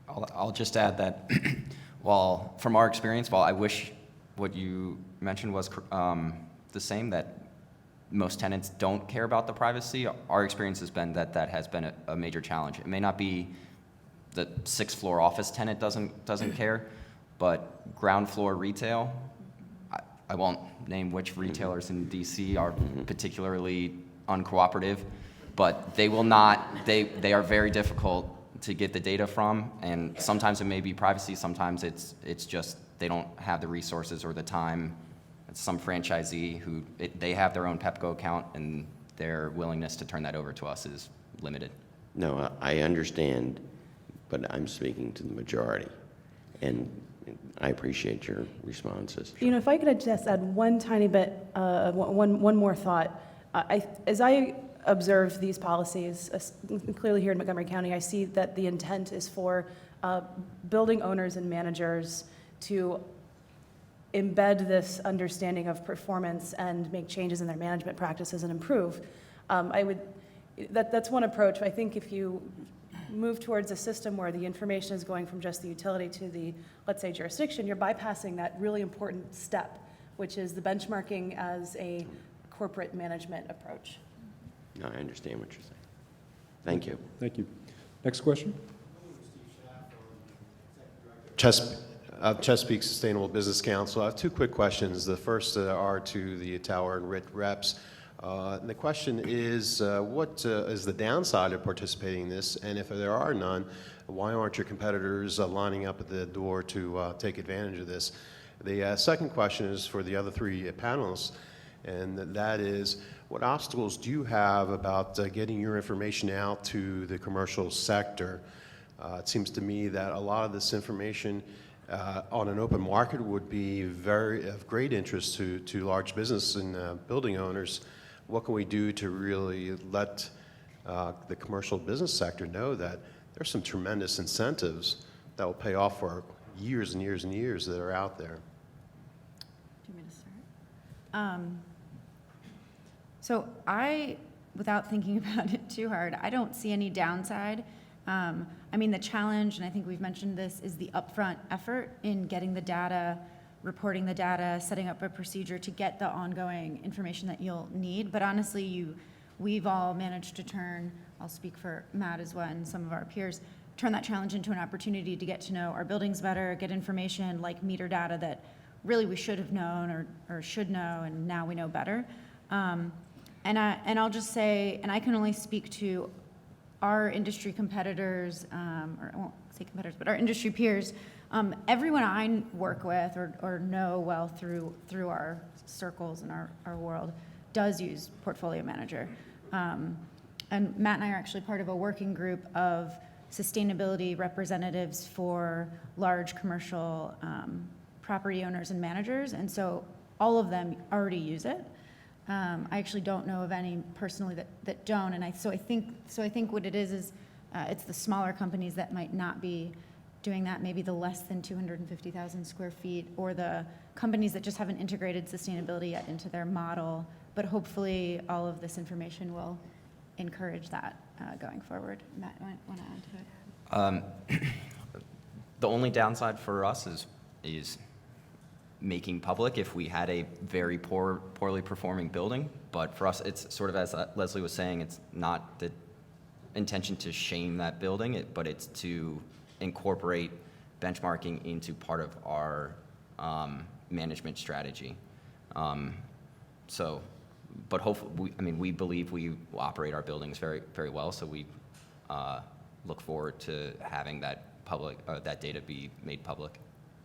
I'll just add that while, from our experience, while I wish what you mentioned was the same, that most tenants don't care about the privacy, our experience has been that that has been a major challenge. It may not be the sixth floor office tenant doesn't care, but ground floor retail, I won't name which retailers in DC are particularly uncooperative, but they will not, they are very difficult to get the data from, and sometimes it may be privacy, sometimes it's just they don't have the resources or the time. It's some franchisee who, they have their own PEPCO account, and their willingness to turn that over to us is limited. No, I understand, but I'm speaking to the majority, and I appreciate your responses. If I could just add one tiny bit, one more thought. As I observe these policies, clearly here in Montgomery County, I see that the intent is for building owners and managers to embed this understanding of performance and make changes in their management practices and improve. That's one approach. I think if you move towards a system where the information is going from just the utility to the, let's say, jurisdiction, you're bypassing that really important step, which is the benchmarking as a corporate management approach. No, I understand what you're saying. Thank you. Thank you. Next question? Chesapeake Sustainable Business Council. I have two quick questions. The first are to the Tower and RIT reps. And the question is, what is the downside of participating in this? And if there are none, why aren't your competitors lining up at the door to take advantage of this? The second question is for the other three panelists, and that is, what obstacles do you have about getting your information out to the commercial sector? It seems to me that a lot of this information on an open market would be of great interest to large business and building owners. What can we do to really let the commercial business sector know that there's some tremendous incentives that will pay off for years and years and years that are out there? Do you want me to start? So I without thinking about it too hard, I don't see any downside. I mean, the challenge, and I think we've mentioned this, is the upfront effort in getting the data, reporting the data, setting up a procedure to get the ongoing information that you'll need. But honestly, we've all managed to turn, I'll speak for Matt as well and some of our peers, turn that challenge into an opportunity to get to know our buildings better, get information like meter data that really we should have known or should know, and now we know better. And I'll just say, and I can only speak to our industry competitors, or I won't say competitors, but our industry peers. Everyone I work with or know well through our circles and our world does use Portfolio Manager. And Matt and I are actually part of a working group of sustainability representatives for large commercial property owners and managers, and so all of them already use it. I actually don't know of any personally that don't, and so I think what it is it's the smaller companies that might not be doing that, maybe the less than 250,000 square feet, or the companies that just haven't integrated sustainability yet into their model. But hopefully, all of this information will encourage that going forward. Matt, you want to add to it? The only downside for us is making public if we had a very poorly performing building. But for us, it's sort of, as Leslie was saying, it's not the intention to shame that building, but it's to incorporate benchmarking into part of our management strategy. But hopefully, we believe we will operate our buildings very, very well, so we look forward to having that that data be made public.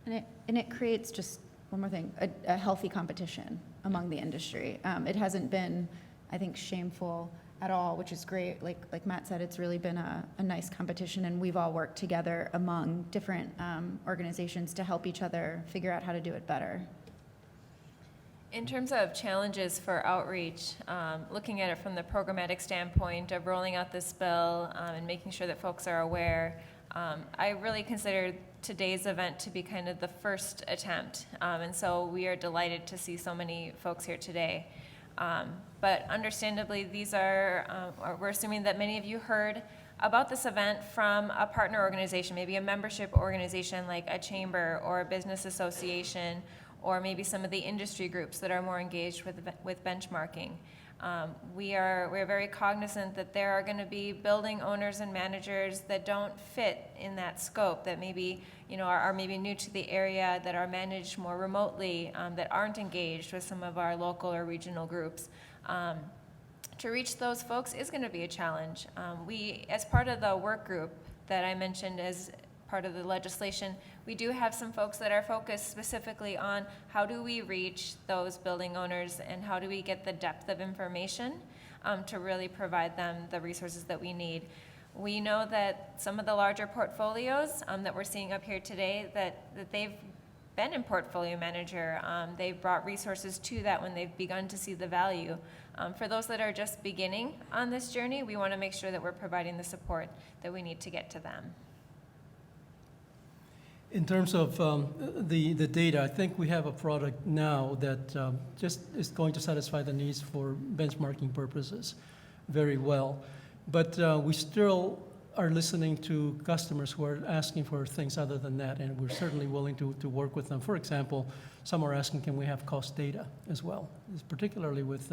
And it creates, just one more thing, a healthy competition among the industry. It hasn't been, I think, shameful at all, which is great. Like Matt said, it's really been a nice competition, and we've all worked together among different organizations to help each other figure out how to do it better. In terms of challenges for outreach, looking at it from the programmatic standpoint of rolling out this bill and making sure that folks are aware, I really consider today's event to be kind of the first attempt, and so we are delighted to see so many folks here today. But understandably, we're assuming that many of you heard about this event from a partner organization, maybe a membership organization like a chamber or a business association, or maybe some of the industry groups that are more engaged with benchmarking. We're very cognizant that there are going to be building owners and managers that don't fit in that scope, that maybe are maybe new to the area, that are managed more remotely, that aren't engaged with some of our local or regional groups. To reach those folks is going to be a challenge. We, as part of the work group that I mentioned as part of the legislation, we do have some folks that are focused specifically on how do we reach those building owners and how do we get the depth of information to really provide them the resources that we need. We know that some of the larger portfolios that we're seeing up here today, that they've been in Portfolio Manager. They've brought resources to that when they've begun to see the value. For those that are just beginning on this journey, we want to make sure that we're providing the support that we need to get to them. In terms of the data, I think we have a product now that just is going to satisfy the needs for benchmarking purposes very well. But we still are listening to customers who are asking for things other than that, and we're certainly willing to work with them. For example, some are asking, can we have cost data as well? It's particularly with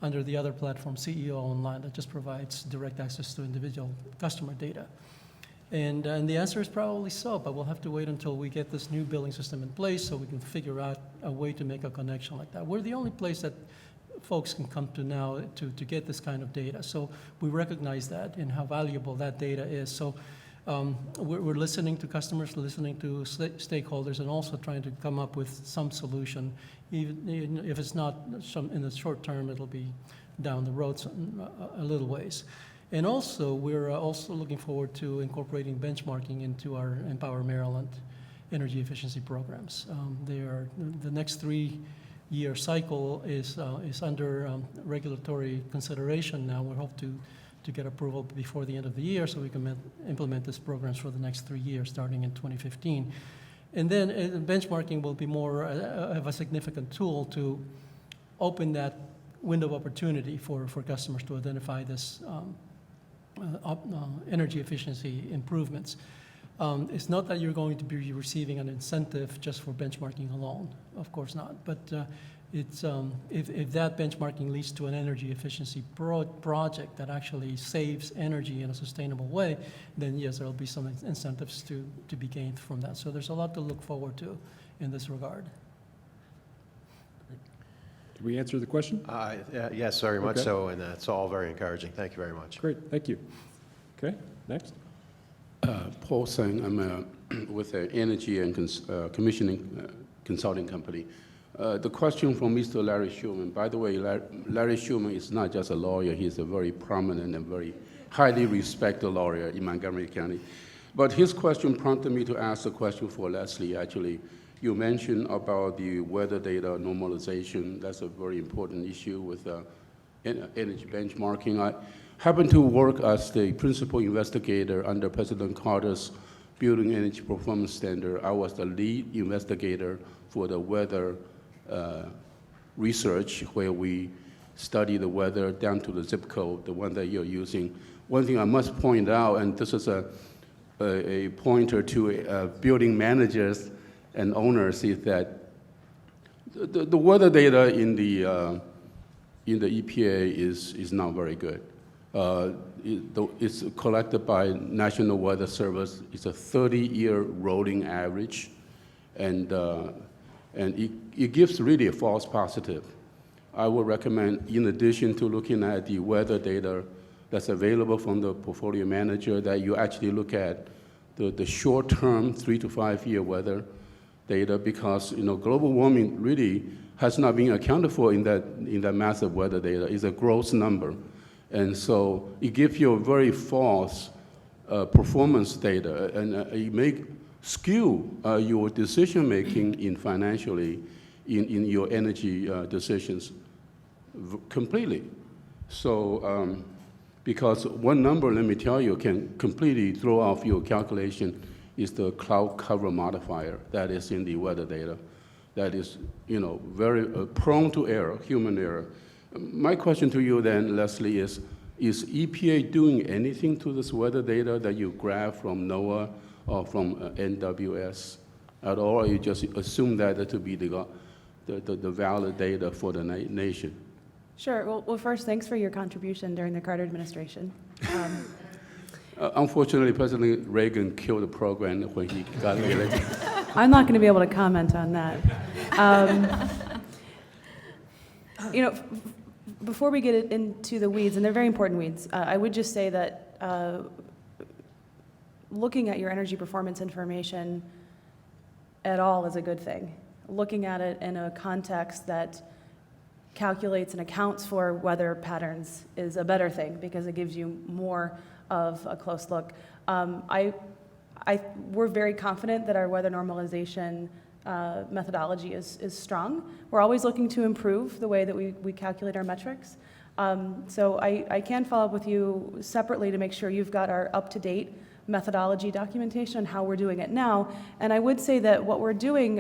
under the other platform, CEO Online, that just provides direct access to individual customer data. And the answer is probably so, but we'll have to wait until we get this new billing system in place so we can figure out a way to make a connection like that. We're the only place that folks can come to now to get this kind of data. So we recognize that and how valuable that data is. So we're listening to customers, listening to stakeholders, and also trying to come up with some solution. Even if it's not in the short term, it'll be down the road a little ways. And also, we're also looking forward to incorporating benchmarking into our Empower Maryland energy efficiency programs. The next 3-year cycle is under regulatory consideration now. We hope to get approval before the end of the year so we can implement these programs for the next 3 years, starting in 2015. And then benchmarking will be more of a significant tool to open that window of opportunity for customers to identify this energy efficiency improvements. It's not that you're going to be receiving an incentive just for benchmarking alone, of course not. But it's if that benchmarking leads to an energy efficiency project that actually saves energy in a sustainable way, then yes, there will be some incentives to be gained from that. So there's a lot to look forward to in this regard. Did we answer the question? Yes, very much Okay. so, and that's all very encouraging. Thank you very much. Great, thank you. Okay, next. Paul Singh, I'm with an energy and commissioning consulting company. The question from Mr. Larry Schuman. By the way, Larry Schuman is not just a lawyer, he's a very prominent and very highly respected lawyer in Montgomery County. But his question prompted me to ask a question for Leslie, actually. You mentioned about the weather data normalization. That's a very important issue with energy benchmarking. I happen to work as the principal investigator under President Carter's Building Energy Performance Standard. I was the lead investigator for the weather research, where we study the weather down to the zip code, the one that you're using. One thing I must point out, and this is a pointer to building managers and owners, is that the weather data in the EPA is not very good. It's collected by National Weather Service. It's a 30-year rolling average, and it gives really a false positive. I would recommend, in addition to looking at the weather data that's available from the portfolio manager, that you actually look at the short-term 3 to 5 year weather data, because global warming really has not been accounted for in that massive weather data. It's a gross number, and so it gives you a very false performance data, and it may skew your decision making in financially in your energy decisions completely. So because one number, let me tell you, can completely throw off your calculation, is the cloud cover modifier that is in the weather data. That is, very prone to error, human error. My question to you then, Leslie, is EPA doing anything to this weather data that you grab from NOAA or from NWS at all, or you just assume that to be the valid data for the nation? Sure. Well, first, thanks for your contribution during the Carter administration. Unfortunately, President Reagan killed the program when he got elected. I'm not going to be able to comment on that. Before we get into the weeds, and they're very important weeds, I would just say that looking at your energy performance information at all is a good thing. Looking at it in a context that calculates and accounts for weather patterns is a better thing, because it gives you more of a close look. We're very confident that our weather normalization methodology is strong. We're always looking to improve the way that we calculate our metrics. So I can follow up with you separately to make sure you've got our up-to-date methodology documentation on how we're doing it now. And I would say that what we're doing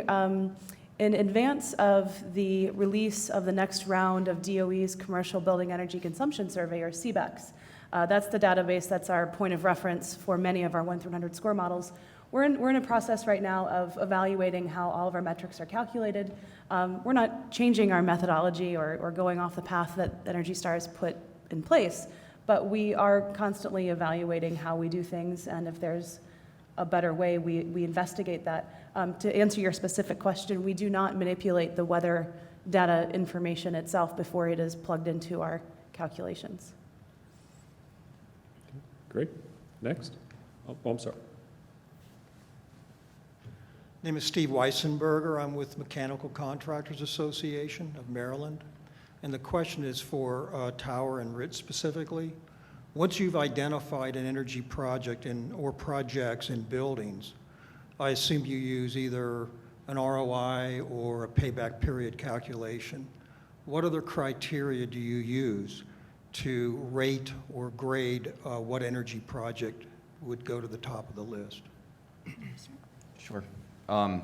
in advance of the release of the next round of DOE's Commercial Building Energy Consumption Survey, or CBECS, that's the database that's our point of reference for many of our 1 through 100 score models. We're in a process right now of evaluating how all of our metrics are calculated. We're not changing our methodology or going off the path that Energy Star has put in place, but we are constantly evaluating how we do things, and if there's a better way, we investigate that. To answer your specific question, we do not manipulate the weather data information itself before it is plugged into our calculations. Great. Next. Oh, I'm sorry. Name is Steve Weissenberger. I'm with Mechanical Contractors Association of Maryland. And the question is for Tower and RIT specifically. Once you've identified an energy project or projects in buildings, I assume you use either an ROI or a payback period calculation. What other criteria do you use to rate or grade what energy project would go to the top of the list? Sure. I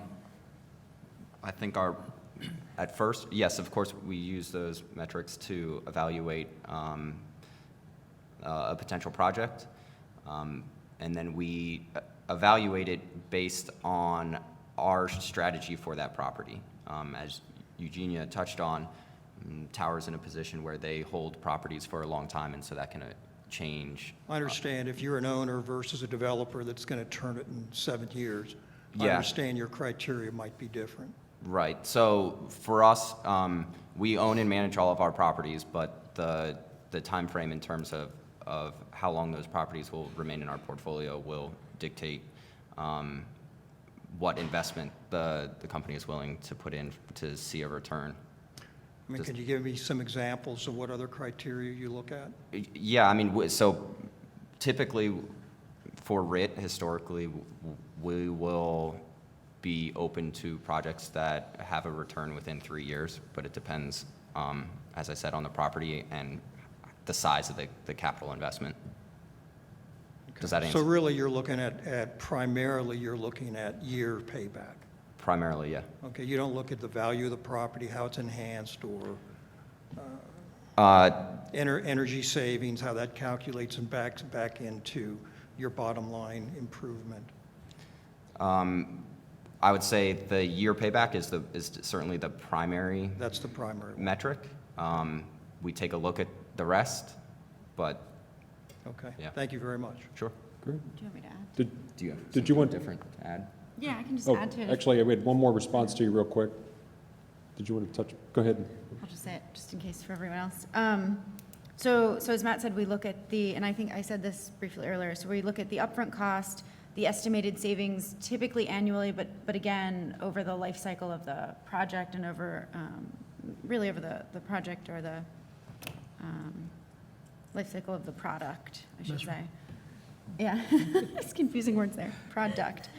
think At first, yes, of course, we use those metrics to evaluate a potential project. And then we evaluate it based on our strategy for that property. As Eugenia touched on, Tower's in a position where they hold properties for a long time, and so that can change. I understand if you're an owner versus a developer that's going to turn it in 7 years. I Yeah. understand your criteria might be different. Right. So for us, we own and manage all of our properties, but the time frame in terms of how long those properties will remain in our portfolio will dictate what investment the company is willing to put in to see a return. I mean, can you give me some examples of what other criteria you look at? Yeah, I mean, so typically for RIT, historically, we will be open to projects that have a return within 3 years, but it depends, as I said, on the property and the size of the capital investment. Does that answer? So really, you're looking at primarily, you're looking at year payback. Primarily, yeah. Okay, you don't look at the value of the property, how it's enhanced, or energy savings, how that calculates and backs back into your bottom line improvement. I would say the year payback is certainly the primary. That's the primary one. Metric. We take a look at the rest, but Okay, yeah. thank you very much. Sure. Great. Do you want me to add? Do you have Did you want- different to add? Yeah, I can just Oh, add to it. actually, we had one more response to you real quick. Did you want to touch? Go ahead. I'll just say it just in case for everyone else. So as Matt said, we look at and I think I said this briefly earlier, so we look at the upfront cost, the estimated savings, typically annually, but again, over the life cycle of the project and over, really over the project or the life cycle of the product, I should say. Yeah, it's confusing words there, product.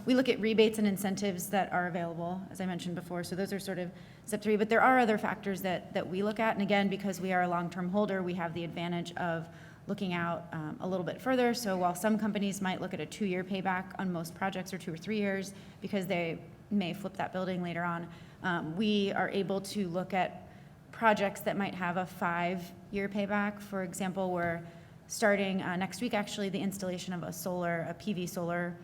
We look at rebates and incentives that are available, as I mentioned before, so those are sort of step 3, but there are other factors that we look at, and again, because we are a long-term holder, we have the advantage of looking out a little bit further. So while some companies might look at a 2-year payback on most projects, or 2 or 3 years, because they may flip that building later on, we are able to look at projects that might have a 5-year payback. For example, we're starting next week, actually, the installation of a PV solar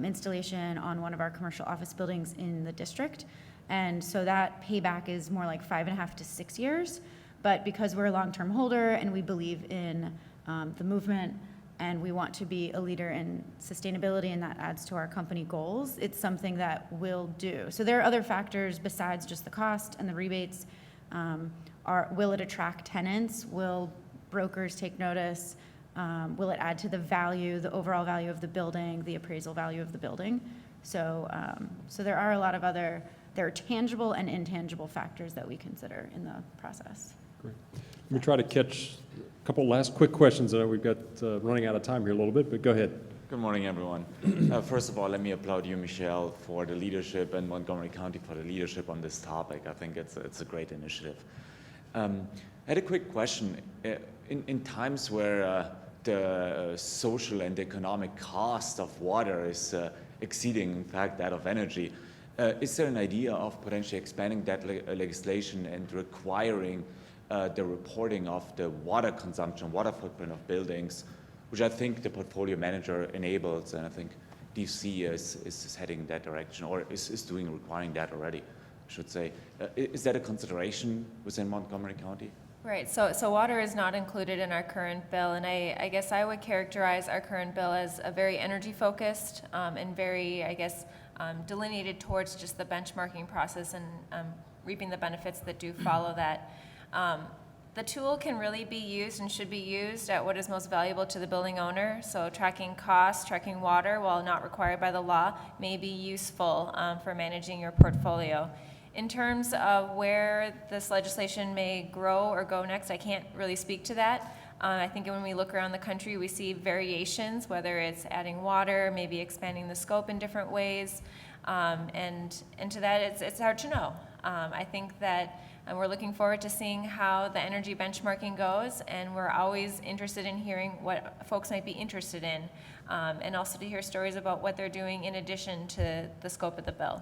installation on one of our commercial office buildings in the district. And so that payback is more like 5.5 to 6 years. But because we're a long-term holder and we believe in the movement and we want to be a leader in sustainability, and that adds to our company goals, it's something that we'll do. So there are other factors besides just the cost and the rebates. Will it attract tenants? Will brokers take notice? Will it add to the value, the overall value of the building, the appraisal value of the building? So there are a lot of there are tangible and intangible factors that we consider in the process. Great. Let me try to catch a couple last quick questions. I know we've got running out of time here a little bit, but go ahead. Good morning, everyone. First of all, let me applaud you, Michelle, for the leadership, and Montgomery County for the leadership on this topic. I think it's a great initiative. I had a quick question. In times where the social and economic cost of water is exceeding, in fact, that of energy, is there an idea of potentially expanding that legislation and requiring the reporting of the water consumption, water footprint of buildings, which I think the portfolio manager enables, and I think DC is heading that direction, or is requiring that already, I should say. Is that a consideration within Montgomery County? Right, so water is not included in our current bill, and I guess I would characterize our current bill as a very energy-focused and very, I guess, delineated towards just the benchmarking process and reaping the benefits that do follow that. The tool can really be used and should be used at what is most valuable to the building owner, so tracking costs, tracking water, while not required by the law, may be useful for managing your portfolio. In terms of where this legislation may grow or go next, I can't really speak to that. I think when we look around the country, we see variations, whether it's adding water, maybe expanding the scope in different ways, and to that, it's hard to know. I think that we're looking forward to seeing how the energy benchmarking goes, and we're always interested in hearing what folks might be interested in, and also to hear stories about what they're doing in addition to the scope of the bill.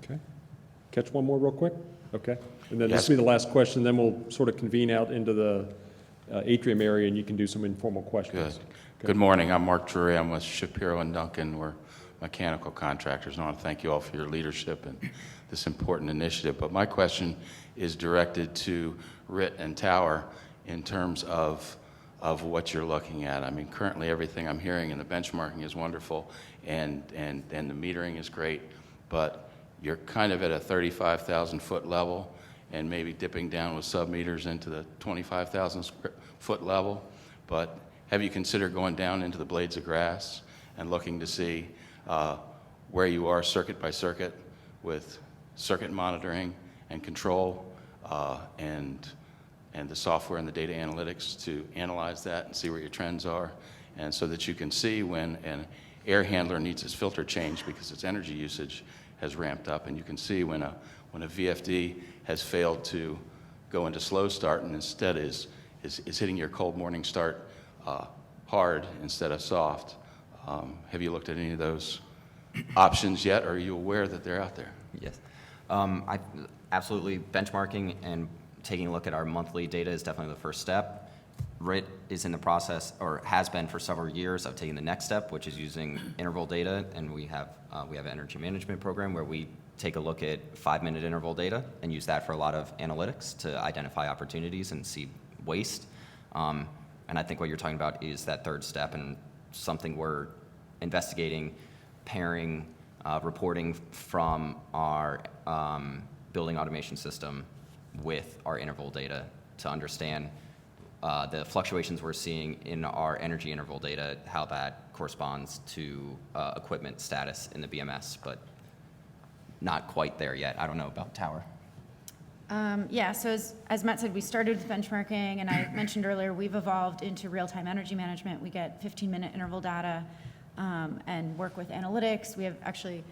Okay. catch one more real quick? Okay. And then this will be the last question, then we'll sort of convene out into the atrium area and you can do some informal questions. Good. Good morning. I'm Mark Drury. I'm with Shapiro and Duncan. We're mechanical contractors. And I want to thank you all for your leadership in this important initiative. But my question is directed to RIT and Tower in terms of what you're looking at. I mean, currently everything I'm hearing in the benchmarking is wonderful and the metering is great, but you're kind of at a 35,000 foot level and maybe dipping down with sub-meters into the 25,000 foot level. But have you considered going down into the blades of grass and looking to see where you are circuit by circuit with circuit monitoring and control and the software and the data analytics to analyze that and see where your trends are, and so that you can see when an air handler needs its filter changed because its energy usage has ramped up, and you can see when a VFD has failed to go into slow start and instead is hitting your cold morning start hard instead of soft. Have you looked at any of those options yet, or are you aware that they're out there? Yes. Absolutely, benchmarking and taking a look at our monthly data is definitely the first step. RIT is in the process, or has been for several years, of taking the next step, which is using interval data, and we have an energy management program where we take a look at 5-minute interval data and use that for a lot of analytics to identify opportunities and see waste. And I think what you're talking about is that third step, and something we're investigating, pairing reporting from our building automation system with our interval data to understand the fluctuations we're seeing in our energy interval data, how that corresponds to equipment status in the BMS, but not quite there yet. I don't know about Tower. Yeah, so as Matt said, we started with benchmarking, and I mentioned earlier, we've evolved into real-time energy management. We get 15-minute interval data and work with analytics. We have actually,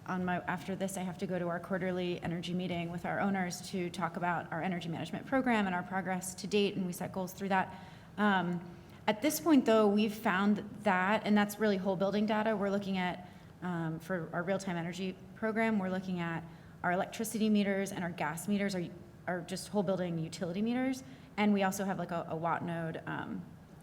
after this, I have to go to our quarterly energy meeting with our owners to talk about our energy management program and our progress to date, and we set goals through that. At this point, though, we've found that, and that's really whole building data. We're looking at, for our real-time energy program, we're looking at our electricity meters and our gas meters are just whole building utility meters. And we also have like a watt node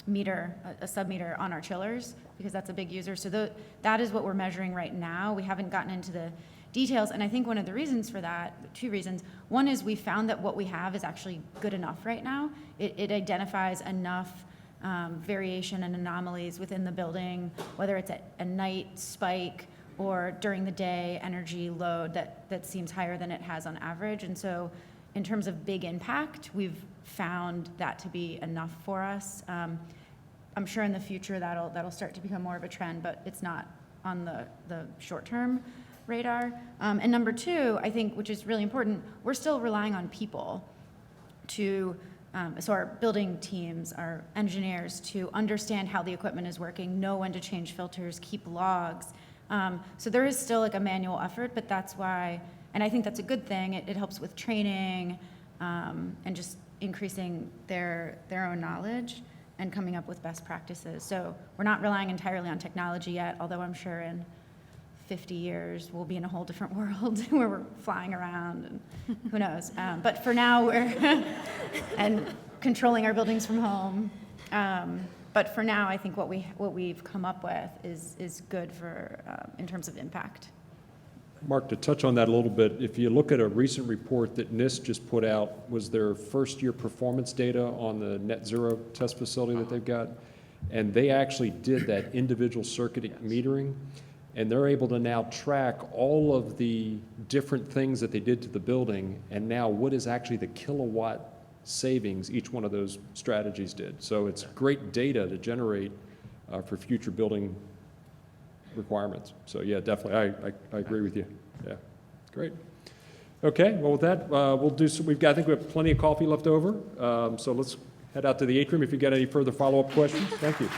meter, a sub-meter on our chillers, because that's a big user. So that is what we're measuring right now. We haven't gotten into the details. And I think one of the reasons for that, 2 reasons. One is we found that what we have is actually good enough right now. It identifies enough variation and anomalies within the building, whether it's a night spike or during the day energy load that seems higher than it has on average. And so in terms of big impact, we've found that to be enough for us. I'm sure in the future that'll start to become more of a trend, but it's not on the short-term radar. And number 2, I think, which is really important, we're still relying on people to, so our building teams, our engineers, to understand how the equipment is working, know when to change filters, keep logs. So there is still like a manual effort, but that's why, and I think that's a good thing. It helps with training and just increasing their own knowledge and coming up with best practices. So we're not relying entirely on technology yet, although I'm sure in 50 years we'll be in a whole different world where we're flying around and who knows. But for now we're and controlling our buildings from home. But for now, I think what we've come up with is good for in terms of impact. Mark, to touch on that a little bit, if you look at a recent report that NIST just put out, was their first-year performance data on the net zero test facility that they've got, and they actually did that individual circuit metering, and they're able to now track all of the different things that they did to the building, and now what is actually the kilowatt savings each one of those strategies did. So it's great data to generate for future building requirements. So yeah, definitely, I agree with you. Yeah, great. Okay, well with that, we'll do some, I think we have plenty of coffee left over. So let's head out to the atrium if you've got any further follow-up questions. Thank you.